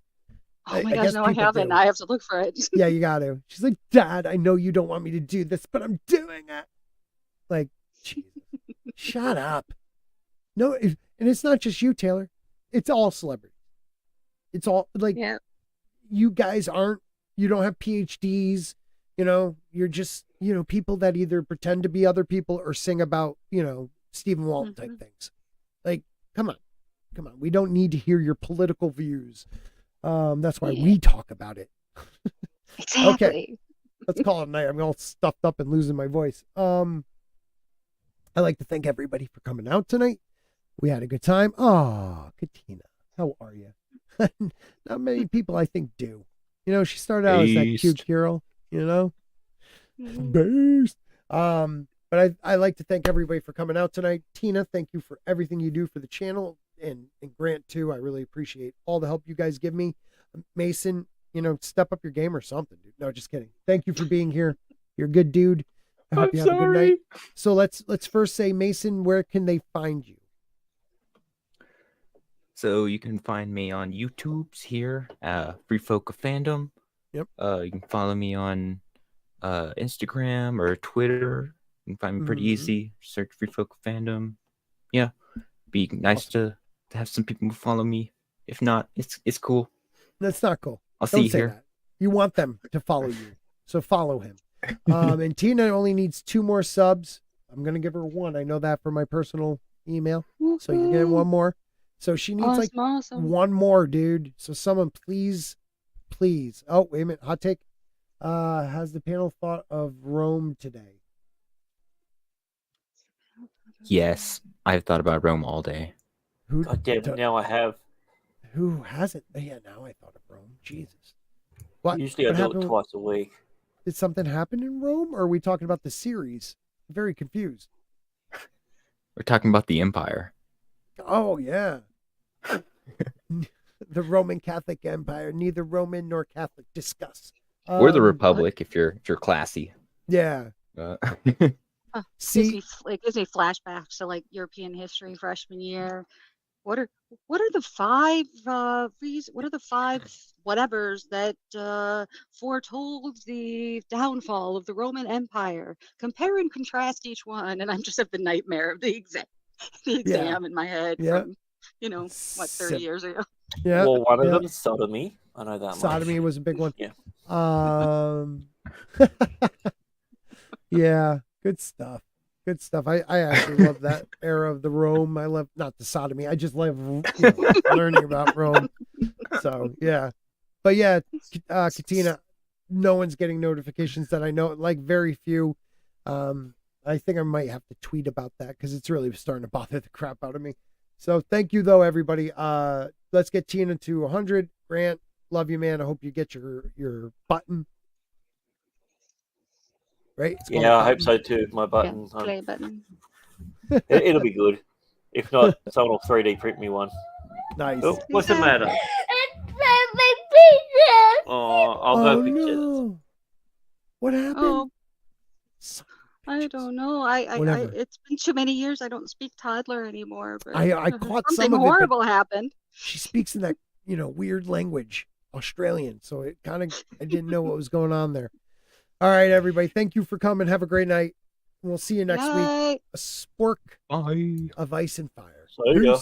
Oh my I gosh, guess no, I people haven't. do. I have to look for it. Yeah, you got to. She's like, Dad, I know you don't want me to do this, but I'm doing it. Like, Jesus, shut up. No, and it's not just you, Taylor. It's all celebrities. It's all like, Yeah. you guys you don't have PhDs, you're just, people that either pretend to be other people or sing about, Stephen Walton type things. Like, come on. We don't need to hear your political views. That's why we talk about it. Exactly. Okay. Let's call it a night. I'm all stuffed up and losing my voice. I'd like to thank everybody for coming out tonight. We had a good time. Oh, Katina, how are you? Not many people, I think, do. She started out as that cute girl, Based. But I like to thank everybody for coming out tonight. Tina, thank you for everything you do for the channel, and Grant too. I really appreciate all the help you guys give me. Mason, step up your game or something, dude. No, just kidding. Thank you for being here. You're a good dude. I hope you have a good night. So let's first say, Mason, where can they find you? So you can find me on YouTube's here, Free Folk of Fandom. Yep. You can follow me on Instagram or Twitter. You can find me pretty easy. Search Free Folk of Fandom. Yeah. Be nice to have some people who follow me. If not, it's cool. That's not cool. I'll see you here. That. You want them to follow you, so follow him. And Tina only needs 2 more subs. I'm gonna give her 1. I know that from my personal email. So you're getting 1 more. So she needs awesome. 1 more, dude. So someone please. Oh, wait a minute. Hot take. Has the panel thought of Rome today? Yes, I've thought about Rome all day. God damn it, now I have. Who hasn't? Yeah, now I thought of Rome. Jesus. What? Usually I do it twice a week. Did something happen in Rome, or are we talking about the series? I'm very confused. We're talking about the Empire. Oh, yeah. The Roman Catholic Empire, neither Roman nor Catholic. Discuss. We're the Republic if you're classy. Yeah. It See, gives me flashbacks to like European history freshman year. What are the 5 what are the 5 whatevers that foretold the downfall of the Roman Empire? Compare and contrast each one, and I'm just have the nightmare of the exam in my head from 30 years ago. Yeah. Well, one of them is sodomy. I know that Sodomy much. was a big one. Yeah. Yeah, good stuff. I actually love that era of the Rome. I love, not the sodomy. I just love learning about Rome. So yeah, but yeah, Katina, no one's getting notifications that I know, like very few. I think I might have to tweet about that because it's really starting to bother the crap out of me. So thank you though, everybody. Let's get Tina to 100. Grant, love you, man. I hope you get your button. Right? Yeah, I hope so too. My button. Yeah, play button. It'll be good. If not, someone will 3D print me one. Nice. Oh, what's the matter? Oh, I'll go fix it. What happened? Oh, I don't know. I it's been too many years. I don't speak toddler anymore. But I caught something some of horrible happened. She speaks in that weird language, Australian. So it kind of, I didn't know what was going on there. All right, everybody. Thank you for coming. Have a great night. We'll see you next week. A Spork of Ice and Fire. See ya.